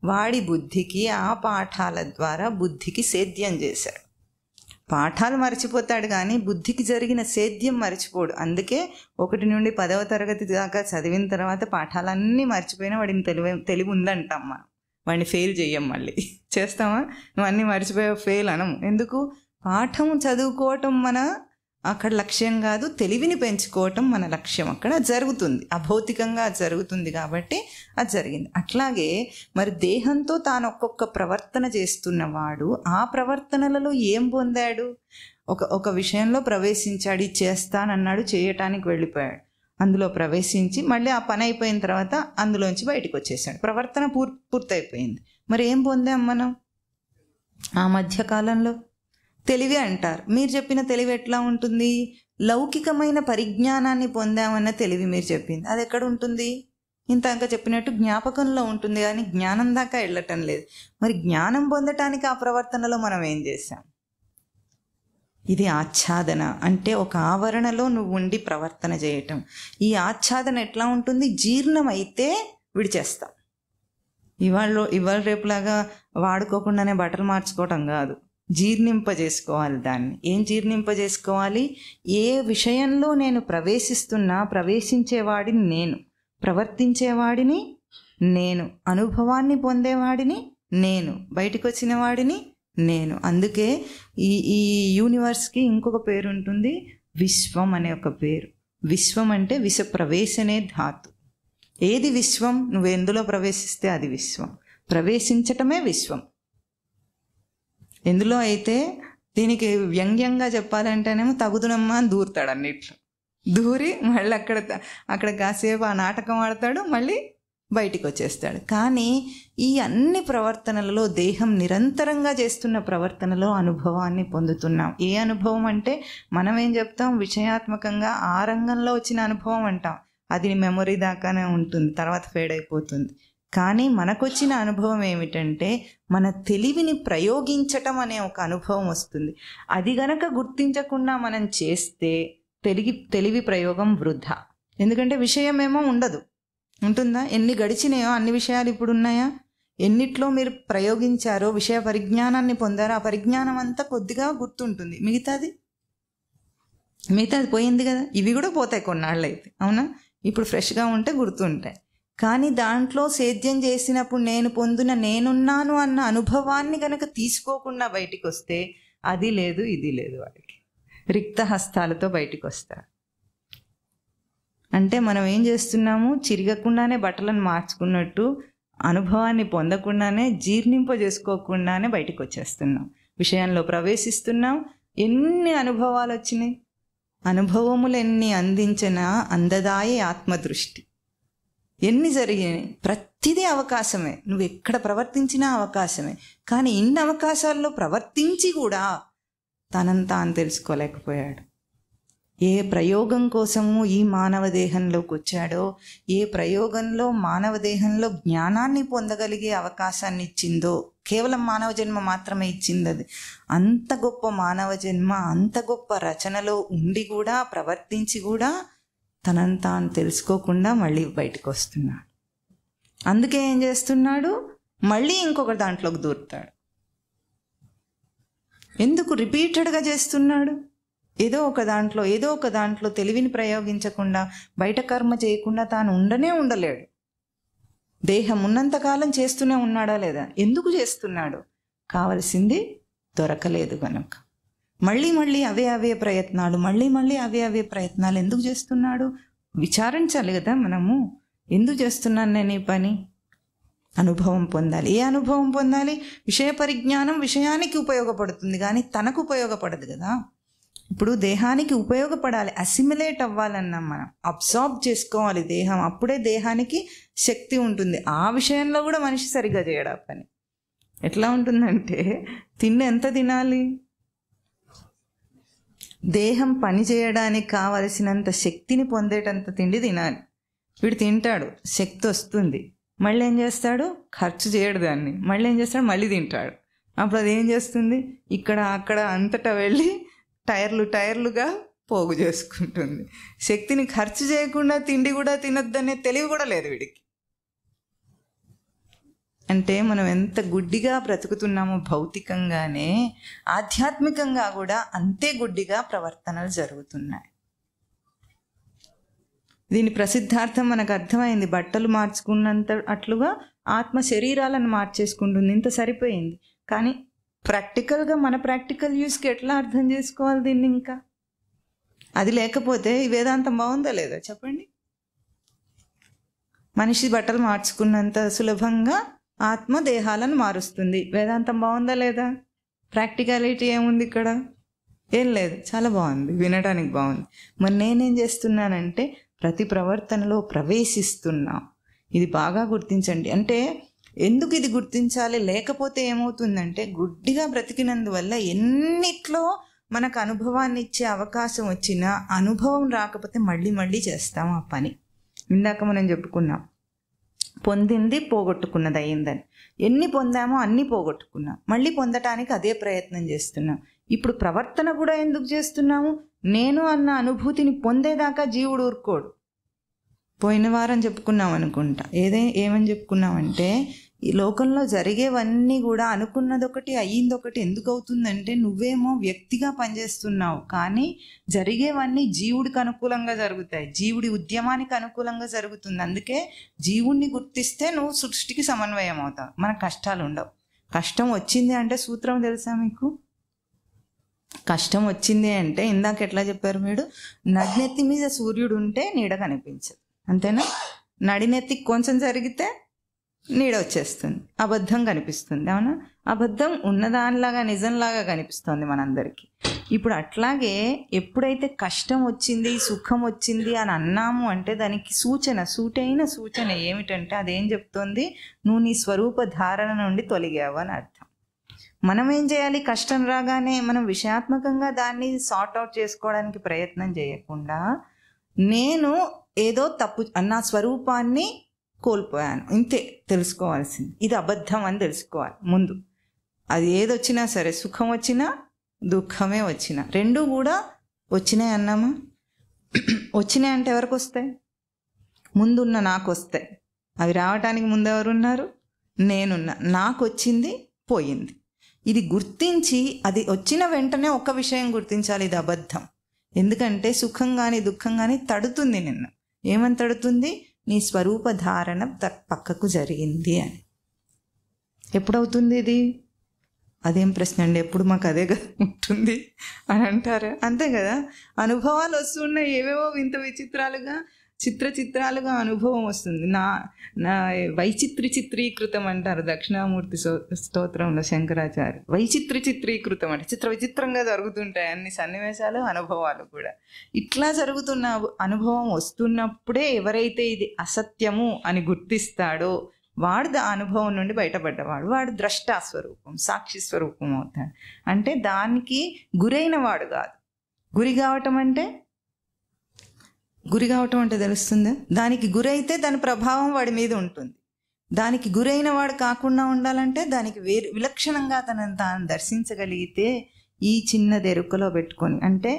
వాడి బుద్ధికి ఆ పాఠాల ద్వారా బుద్ధికి సేద్యం చేశాడు. పాఠాలు మర్చిపోతాడు కానీ బుద్ధికి జరిగిన సేద్యం మర్చిపోడు. అందుకే 1 నుండి 10వ తరగతి దాకా చదివిన తర్వాత పాఠాలన్నీ మర్చిపోయినా వాడిని తెలివి ఉందంటాం మనం. వాడిని ఫెయిల్ చెయ్యం. మళ్ళీ చేస్తామా? నువ్వు అన్నీ మర్చిపోయావు, ఫెయిల్ అనము. ఎందుకు? పాఠం చదువుకోవటం మన అక్కడ లక్ష్యం కాదు, తెలివిని పెంచుకోవటం మన లక్ష్యం. అక్కడ జరుగుతుంది, అభౌతికంగా జరుగుతుంది కాబట్టి అది జరిగింది. అట్లాగే మరి దేహంతో తాను ఒక్కొక్క ప్రవర్తన చేస్తున్నవాడు ఆ ప్రవర్తనలలో ఏం పొందాడు? ఒక విషయంలో ప్రవేశించాడు, ఇది చేస్తానన్నాడు, చేయటానికి వెళ్ళిపోయాడు. అందులో ప్రవేశించి మళ్ళీ ఆ పని అయిపోయిన తర్వాత అందులోంచి బయటకు వచ్చేసాడు. ప్రవర్తన పూర్తయిపోయింది. మరి ఏం పొందాం మనం ఆ మధ్యకాలంలో? తెలివి అంటారు. మీరు చెప్పిన తెలివి ఎట్లా ఉంటుంది? లౌకికమైన పరిజ్ఞానాన్ని పొందామన్న తెలివి మీరు చెప్పింది. అది ఎక్కడ ఉంటుంది? ఇంతక చెప్పినట్టు జ్ఞాపకంలో ఉంటుంది, కానీ జ్ఞానం దాకా వెళ్ళటం లేదు. మరి జ్ఞానం పొందటానికి ఆ ప్రవర్తనలో మనం ఏం చేశాం? ఇది ఆచ్ఛాదన. అంటే ఒక ఆవరణలో నువ్వు ఉండి ప్రవర్తన చేయటం. ఈ ఆచ్ఛాదన ఎట్లా ఉంటుంది? జీర్ణమైతే విడిచేస్తాం. ఇవాళ రేపులాగా వాడుకోకుండానే బట్టలు మార్చుకోవటం కాదు, జీర్ణింపజేసుకోవాలి. దాన్ని ఏం జీర్ణింపజేసుకోవాలి? ఏ విషయంలో నేను ప్రవేశించేవాడిని నేను, ప్రవర్తించేవాడిని నేను, అనుభవాన్ని పొందేవాడిని నేను, బయటకు వచ్చిన వాడిని నేను. అందుకే ఈ యూనివర్స్కి ఇంకొక పేరు ఉంటుంది, విశ్వం అనే ఒక పేరు. విశ్వం అంటే విష ప్రవేశనే ధాతు. ఏది విశ్వం? నువ్వు ఎందులో ప్రవేశిస్తే అది విశ్వం. ప్రవేశించటమే విశ్వం. ఎందులో అయితే దీనికి వ్యంగ్యంగా చెప్పాలంటేనేమో తగుదునమ్మా అని దూరుతాడు. అన్నిట్లో దూరి మళ్ళీ అక్కడ కాసేపు ఆ నాటకం ఆడతాడు, మళ్ళీ బయటికి వచ్చేస్తాడు. కానీ ఈ అన్ని ప్రవర్తనలలో దేహం నిరంతరంగా చేస్తున్న ప్రవర్తనలో అనుభవాన్ని పొందుతున్నాం. ఏ అనుభవం అంటే మనం ఏం చెప్తాం? విషయాత్మకంగా ఆ రంగంలో వచ్చిన అనుభవం అంటాం. అది మెమొరీ దాకానే ఉంటుంది, తర్వాత ఫేడ్ అయిపోతుంది. కానీ మనకొచ్చిన అనుభవం ఏమిటంటే మన తెలివిని ప్రయోగించటం అనే ఒక అనుభవం వస్తుంది. అది గనక గుర్తించకుండా మనం చేస్తే తెలివి ప్రయోగం వృధా. ఎందుకంటే విషయమేమో ఉండదు, ఉంటుందా? ఎన్ని గడిచినాయో అన్ని విషయాలు ఇప్పుడు ఉన్నాయా? ఎన్నిట్లో మీరు ప్రయోగించారో, విషయ పరిజ్ఞానాన్ని పొందారో, ఆ పరిజ్ఞానం అంతా కొద్దిగా గుర్తుంటుంది. మిగతాది పోయింది కదా. ఇవి కూడా పోతాయి కొన్నాళ్ళు అయితే, అవునా? ఇప్పుడు ఫ్రెష్గా ఉంటే గుర్తుంటాయి. కానీ దాంట్లో సేద్యం చేసినప్పుడు నేను పొందిన నేనున్నాను అన్న అనుభవాన్ని కనుక తీసుకోకుండా బయటికి వస్తే అది లేదు ఇది లేదు, వాడికి రిక్త హస్తాలతో బయటికి వస్తాడు. అంటే మనం ఏం చేస్తున్నాము? చిరగకుండానే బట్టలను మార్చుకున్నట్టు అనుభవాన్ని పొందకుండానే, జీర్ణింపజేసుకోకుండానే బయటికి వచ్చేస్తున్నాం. విషయంలో ప్రవేశిస్తున్నాం. ఎన్ని అనుభవాలు వచ్చినాయి? అనుభవములు ఎన్ని అందించిన అందదాయే ఆత్మదృష్టి. ఎన్ని జరిగాయి, ప్రతిదీ అవకాశమే. నువ్వు ఎక్కడ ప్రవర్తించినా అవకాశమే. కానీ ఇన్ని అవకాశాల్లో ప్రవర్తించి కూడా తనని తాను తెలుసుకోలేకపోయాడు. ఏ ప్రయోగం కోసము ఈ మానవ దేహంలోకి వచ్చాడో, ఏ ప్రయోగంలో మానవ దేహంలో జ్ఞానాన్ని పొందగలిగే అవకాశాన్ని ఇచ్చిందో, కేవలం మానవ జన్మ మాత్రమే ఇచ్చింది అది. అంత గొప్ప మానవ జన్మ, అంత గొప్ప రచనలో ఉండి కూడా, ప్రవర్తించి కూడా తనని తాను తెలుసుకోకుండా మళ్ళీ బయటకు వస్తున్నాడు. అందుకే ఏం చేస్తున్నాడు, మళ్ళీ ఇంకొక దాంట్లోకి దూరుతాడు. ఎందుకు రిపీటెడ్గా చేస్తున్నాడు? ఏదో ఒక దాంట్లో తెలివిని ప్రయోగించకుండా, బయట కర్మ చేయకుండా తాను ఉండలేడు. దేహం ఉన్నంతకాలం చేస్తూనే ఉన్నాడా లేదా? ఎందుకు చేస్తున్నాడు? కావలసింది దొరకలేదు కనుక. మళ్ళీ అవే ప్రయత్నాలు ఎందుకు చేస్తున్నాడు? విచారించాలి కదా మనము. ఎందుకు చేస్తున్నాను నేను ఈ పని? అనుభవం పొందాలి. ఏ అనుభవం పొందాలి? విషయ పరిజ్ఞానం విషయానికి ఉపయోగపడుతుంది కానీ తనకు ఉపయోగపడదు కదా. ఇప్పుడు దేహానికి ఉపయోగపడాలి, అసిమిలేట్ అవ్వాలన్నా మనం అబ్సార్బ్ చేసుకోవాలి దేహం. అప్పుడే దేహానికి శక్తి ఉంటుంది. ఆ విషయంలో కూడా మనిషి సరిగ్గా చేయడా పని. ఎట్లా ఉంటుందంటే, ఎంత తినాలి? దేహం పని చేయడానికి కావలసినంత శక్తిని పొందేటంత తిండి తినాలి. వీడు తింటాడు, శక్తి వస్తుంది, మళ్ళీ ఏం చేస్తాడు? ఖర్చు చేయడు దాన్ని. మళ్ళీ ఏం చేస్తాడు? మళ్ళీ తింటాడు. అప్పుడు అది ఏం చేస్తుంది? ఇక్కడ అక్కడ అంతటా వెళ్ళి టైర్లుగా పోగు చేసుకుంటుంది. శక్తిని ఖర్చు చేయకుండా తిండి కూడా తినొద్దనే తెలివి కూడా లేదు వీడికి. అంటే మనం ఎంత గుడ్డిగా బ్రతుకుతున్నామో భౌతికంగానే, ఆధ్యాత్మికంగా కూడా అంతే గుడ్డిగా ప్రవర్తనలు జరుగుతున్నాయి. దీని ప్రసిద్ధార్థం మనకు అర్థమైంది. బట్టలు మార్చుకున్నంత అట్లుగా ఆత్మ శరీరాలను మార్చేసుకుంటుంది. ఇంత సరిపోయింది. కానీ ప్రాక్టికల్గా మన ప్రాక్టికల్ యూస్కి ఎట్లా అర్థం చేసుకోవాలి దీన్ని? ఇంకా అది లేకపోతే ఈ వేదాంతం బాగుందా లేదా చెప్పండి? మనిషి బట్టలు మార్చుకున్నంత సులభంగా ఆత్మ దేహాలను మారుస్తుంది. వేదాంతం బాగుందా లేదా? ప్రాక్టికాలిటీ ఏముంది ఇక్కడ? ఏం లేదు. చాలా బాగుంది, వినడానికి బాగుంది. మరి నేనేం చేస్తున్నానంటే ప్రతి ప్రవర్తనలో ప్రవేశిస్తున్నా. ఇది బాగా గుర్తించండి. అంటే ఎందుకు ఇది గుర్తించాలి? లేకపోతే ఏమవుతుందంటే, గుడ్డిగా బ్రతికినందువల్ల ఎన్నిట్లో మనకు అనుభవాన్ని ఇచ్చే అవకాశం వచ్చినా అనుభవం రాకపోతే మళ్ళీ చేస్తాం ఆ పని. ఇందాక మనం చెప్పుకున్నాం, పొందింది పోగొట్టుకున్నది అయ్యిందని. ఎన్ని పొందామో అన్నీ పోగొట్టుకున్నాం, మళ్ళీ పొందటానికి అదే ప్రయత్నం చేస్తున్నాం. ఇప్పుడు ప్రవర్తన కూడా ఎందుకు చేస్తున్నాము? నేను అన్న అనుభూతిని పొందేదాకా జీవుడు ఊరుకోడు. పోయిన వారం చెప్పుకున్నాం అనుకుంటా. ఏమని చెప్పుకున్నామంటే, ఈ లోకంలో జరిగేవన్నీ కూడా అనుకున్నదొకటి అయ్యిందొకటి. ఎందుకు అవుతుందంటే, నువ్వేమో వ్యక్తిగా పనిచేస్తున్నావు, కానీ జరిగేవన్నీ జీవుడికి అనుకూలంగా జరుగుతాయి, జీవుడి ఉద్యమానికి అనుకూలంగా జరుగుతుంది. అందుకే జీవుడిని గుర్తిస్తే నువ్వు సృష్టికి సమన్వయం అవుతావు, మనకు కష్టాలు ఉండవు. కష్టం వచ్చింది అంటే సూత్రం తెలుసా మీకు? కష్టం వచ్చింది అంటే ఇందాక ఎట్లా చెప్పారు మీరు? నడినెత్తి మీద సూర్యుడు ఉంటే నీడ కనిపించదు, అంతేనా? నడినెత్తికి కొంచెం జరిగితే నీడ వచ్చేస్తుంది, అబద్ధం కనిపిస్తుంది, అవునా? అబద్ధం ఉన్నదానిలాగా నిజంలాగా కనిపిస్తుంది మనందరికీ. ఇప్పుడు అట్లాగే ఎప్పుడైతే కష్టం వచ్చింది, సుఖం వచ్చింది అని అన్నాము అంటే దానికి సూటైన సూచన ఏమిటంటే, అదేం చెప్తోంది? నువ్వు నీ స్వరూప ధారణ నుండి తొలగావు అని అర్థం. మనం ఏం చేయాలి? కష్టం రాగానే మనం విషయాత్మకంగా దాన్ని సార్ట్ అవుట్ చేసుకోవడానికి ప్రయత్నం చేయకుండా, నేను ఏదో తప్పు నా స్వరూపాన్ని కోల్పోయాను, ఇంతే తెలుసుకోవాల్సింది. ఇది అబద్ధం అని తెలుసుకోవాలి ముందు. అది ఏదొచ్చినా సరే, సుఖం వచ్చినా దుఃఖమే వచ్చినా, రెండూ కూడా వచ్చినాయి అన్నామా? వచ్చినాయి అంటే ఎవరికి వస్తాయి? ముందున్న నాకు వస్తాయి. అవి రావటానికి ముందు ఎవరున్నారు? నేనున్నా. నాకు వచ్చింది పోయింది. ఇది గుర్తించి, అది వచ్చిన వెంటనే ఒక విషయం గుర్తించాలి, ఇది అబద్ధం. ఎందుకంటే సుఖం కానీ దుఃఖం కానీ తడుతుంది నిన్ను. ఏమని తడుతుంది? నీ స్వరూప ధారణ పక్కకు జరిగింది అని. ఎప్పుడవుతుంది ఇది? అదేం ప్రశ్న అండి, ఎప్పుడు మాకు అదే కదా ఉంటుంది అని అంటారు, అంతే కదా? అనుభవాలు వస్తున్నాయి ఏవేవో వింత విచిత్రాలుగా. చిత్రాలుగా అనుభవం వస్తుంది. నా చిత్రీకృతం అంటారు దక్షిణామూర్తి స్తోత్రంలో శంకరాచార్య. చిత్రీకృతం అంటే విచిత్రంగా జరుగుతుంటాయి అన్ని సన్నివేశాలు, అనుభవాలు కూడా. ఇట్లా జరుగుతున్న అనుభవం వస్తున్నప్పుడే ఎవరైతే ఇది అసత్యము అని గుర్తిస్తాడో వాడు ఆ అనుభవం నుండి బయటపడ్డవాడు. వాడు ద్రష్టాస్వరూపం, సాక్షి స్వరూపం అవుతాడు. అంటే దానికి గురైన వాడు కాదు. గురి కావటం అంటే తెలుస్తుందా? దానికి గురైతే దాని ప్రభావం వాడి మీద ఉంటుంది. దానికి గురైన వాడు కాకుండా ఉండాలంటే దానికి విలక్షణంగా తనను తాను దర్శించగలిగితే, ఈ చిన్నది ఎరుకలో పెట్టుకొని, అంటే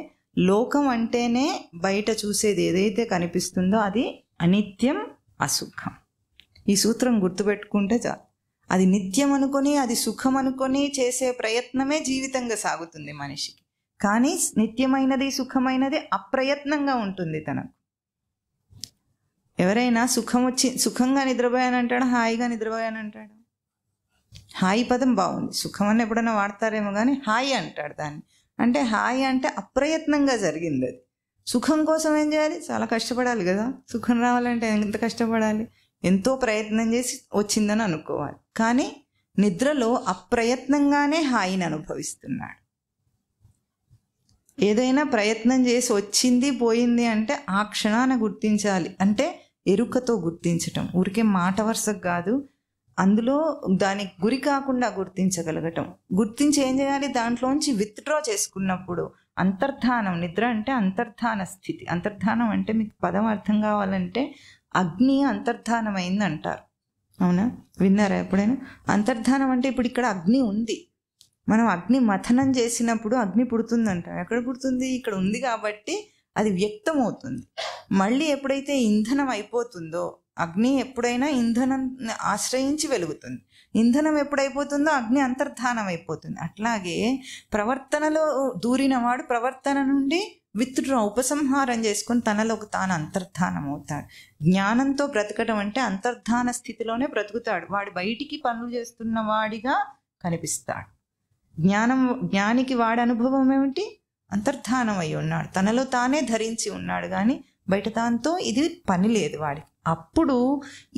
లోకం అంటేనే బయట చూసేది ఏదైతే కనిపిస్తుందో అది అనిత్యం, అసుఖం. ఈ సూత్రం గుర్తుపెట్టుకుంటే చాలు. అది నిత్యం అనుకొని, అది సుఖం అనుకొని చేసే ప్రయత్నమే జీవితంగా సాగుతుంది మనిషికి. కానీ నిత్యమైనది, సుఖమైనది అప్రయత్నంగా ఉంటుంది తనకు. ఎవరైనా సుఖంగా నిద్రపోయానంటాడు, హాయిగా నిద్రపోయానంటాడు. హాయి పదం బాగుంది, సుఖం అని ఎప్పుడైనా వాడతారేమో కానీ హాయి అంటాడు దాన్ని. అంటే హాయి అంటే అప్రయత్నంగా జరిగింది. అది సుఖం కోసం ఏం చేయాలి? చాలా కష్టపడాలి కదా. సుఖం రావాలంటే ఎంత కష్టపడాలి? ఎంతో ప్రయత్నం చేసి వచ్చిందని అనుకోవాలి. కానీ నిద్రలో అప్రయత్నంగానే హాయిని అనుభవిస్తున్నాడు. ఏదైనా ప్రయత్నం చేసి వచ్చింది పోయింది అంటే ఆ క్షణాన గుర్తించాలి. అంటే ఎరుకతో గుర్తించటం, ఊరికే మాట వరుసకు కాదు, అందులో దానికి గురి కాకుండా గుర్తించగలగటం. గుర్తించి ఏం చేయాలి? దాంట్లోంచి విత్డ్రా చేసుకున్నప్పుడు అంతర్ధానం. నిద్ర అంటే అంతర్ధాన స్థితి. అంతర్ధానం అంటే మీకు పదం అర్థం కావాలంటే అగ్ని అంతర్ధానమైంది అంటారు. అవునా? విన్నారా ఎప్పుడైనా? అంతర్ధానం అంటే ఇప్పుడు ఇక్కడ అగ్ని ఉంది, మనం అగ్ని మథనం చేసినప్పుడు అగ్ని పుడుతుందంట. ఎక్కడ పుడుతుంది? ఇక్కడ ఉంది కాబట్టి అది వ్యక్తం అవుతుంది. మళ్ళీ ఎప్పుడైతే ఇంధనం అయిపోతుందో, అగ్ని ఎప్పుడైనా ఇంధనం ఆశ్రయించి వెలుగుతుంది. ఇంధనం ఎప్పుడైపోతుందో అగ్ని అంతర్ధానం అయిపోతుంది. అట్లాగే ప్రవర్తనలో దూరిన వాడు ప్రవర్తన నుండి విత్డ్రా, ఉపసంహారం చేసుకొని తనలోకి తాను అంతర్ధానం అవుతాడు. జ్ఞానంతో బ్రతకడం అంటే అంతర్ధాన స్థితిలోనే బ్రతుకుతాడు. వాడు బయటికి పనులు చేస్తున్న వాడిగా కనిపిస్తాడు. జ్ఞానికి వాడి అనుభవం ఏమిటి? అంతర్ధానం అయి ఉన్నాడు, తనలో తానే ధరించి ఉన్నాడు. కానీ బయట దాంతో ఇది పని లేదు వాడికి. అప్పుడు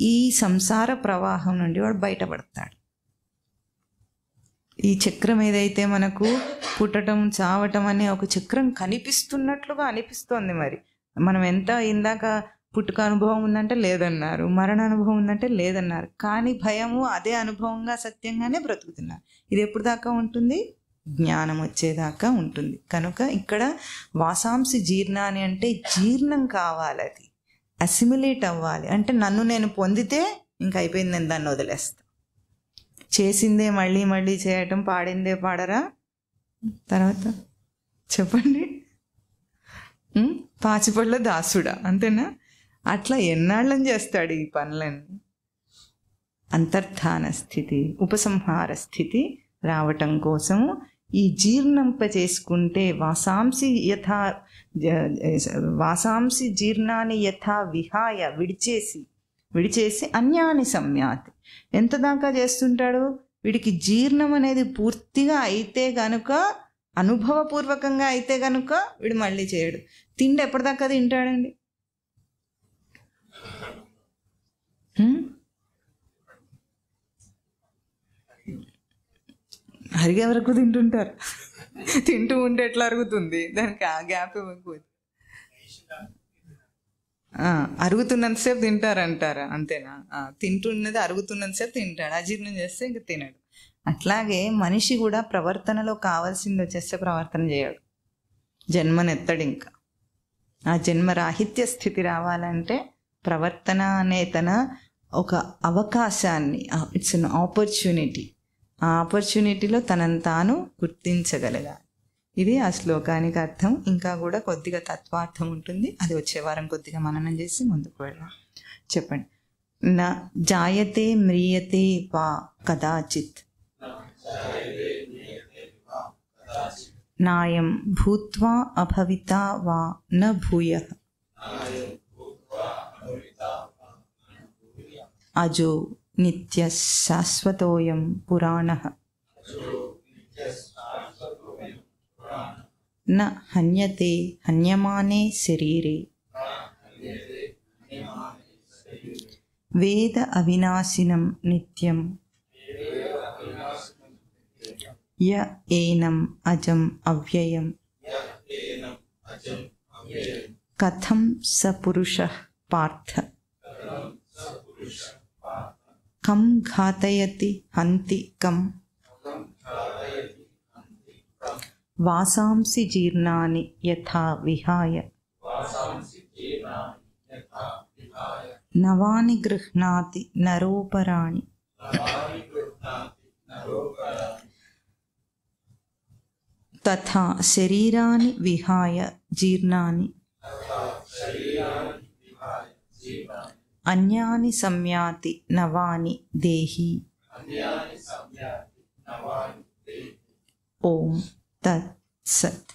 ఈ సంసార ప్రవాహం నుండి వాడు బయటపడతాడు. ఈ చక్రం ఏదైతే మనకు పుట్టడం, చావటం అనే ఒక చక్రం కనిపిస్తున్నట్లుగా అనిపిస్తోంది. మరి మనం ఎంత ఇందాక పుట్టుక అనుభవం ఉందంటే లేదన్నారు, మరణ అనుభవం ఉందంటే లేదన్నారు. కానీ భయము అదే అనుభవంగా సత్యంగానే బ్రతుకుతున్నారు. ఇది ఎప్పుడు దాకా ఉంటుంది? జ్ఞానం వచ్చేదాకా ఉంటుంది. కనుక ఇక్కడ వాసాంసి జీర్ణాన్ని అంటే జీర్ణం కావాలి, అది అసిమిలేట్ అవ్వాలి. అంటే నన్ను నేను పొందితే ఇంక అయిపోయింది, నేను దాన్ని వదిలేస్తా. చేసిందే మళ్ళీ మళ్ళీ చేయటం, పాడిందే పాడరా తర్వాత చెప్పండి, పాచిపళ్ళ దాసుడా, అంతేనా? అట్లా ఎన్నాళ్ళని చేస్తాడు ఈ పనులన్నీ? అంతర్ధాన స్థితి, ఉపసంహార స్థితి రావటం కోసము ఈ జీర్ణంప చేసుకుంటే వాసాంసి జీర్ణాన్ని యథా విహాయ విడిచేసి అన్యాని సంయాతి. ఎంత దాకా చేస్తుంటాడు? వీడికి జీర్ణం అనేది పూర్తిగా అయితే గనుక, అనుభవపూర్వకంగా అయితే గనుక వీడు మళ్ళీ చేయడు. తిండి ఎప్పటిదాకా తింటాడండి? అరిగే వరకు తింటుంటారు. తింటూ ఉంటే ఎట్లా అరుగుతుంది? దానికి ఆ గ్యాప్ ఇవ్వకపోతే అరుగుతున్నంతసేపు తింటారంటారా? అంతేనా? తింటున్నది అరుగుతున్నంతసేపు తింటాడు, అజీర్ణం చేస్తే ఇంక తినడు. అట్లాగే మనిషి కూడా ప్రవర్తనలో కావాల్సింది వచ్చేస్తే ప్రవర్తన చేయడు, జన్మనెత్తడు. ఇంకా ఆ జన్మరాహిత్య స్థితి రావాలంటే ప్రవర్తన అనే తన ఒక అవకాశాన్ని, ఇట్స్ అన్ ఆపర్చునిటీ, ఆ ఆపర్చునిటీలో తనను తాను గుర్తించగలగాలి. ఇది ఆ శ్లోకానికి అర్థం. ఇంకా కూడా కొద్దిగా తత్వార్థం ఉంటుంది, అది వచ్చే వారం కొద్దిగా మననం చేసి ముందుకు వెళ్దాం. చెప్పండి. నా జాయతే మ్రియతే వా కదాచిత్ నాయం భూత్వా అభవితా వా న భూయః అజో నిత్య శాశ్వతోయం పురాణః న హన్యతే హన్యమానే శరీరే వేద అవినాశినం నిత్యం య ఏనం అజం అవ్యయం కథం స పురుషః పార్థ కం ఘాతయతి హంతి కం వాసాంసి జీర్ణాని యథా విహాయ నవాని గృహ్ణాతి నరోపరాణి తథా శరీరాని విహాయ జీర్ణాని అన్యాని సంయాతి నవాని దేహి. ఓం తత్ సత్.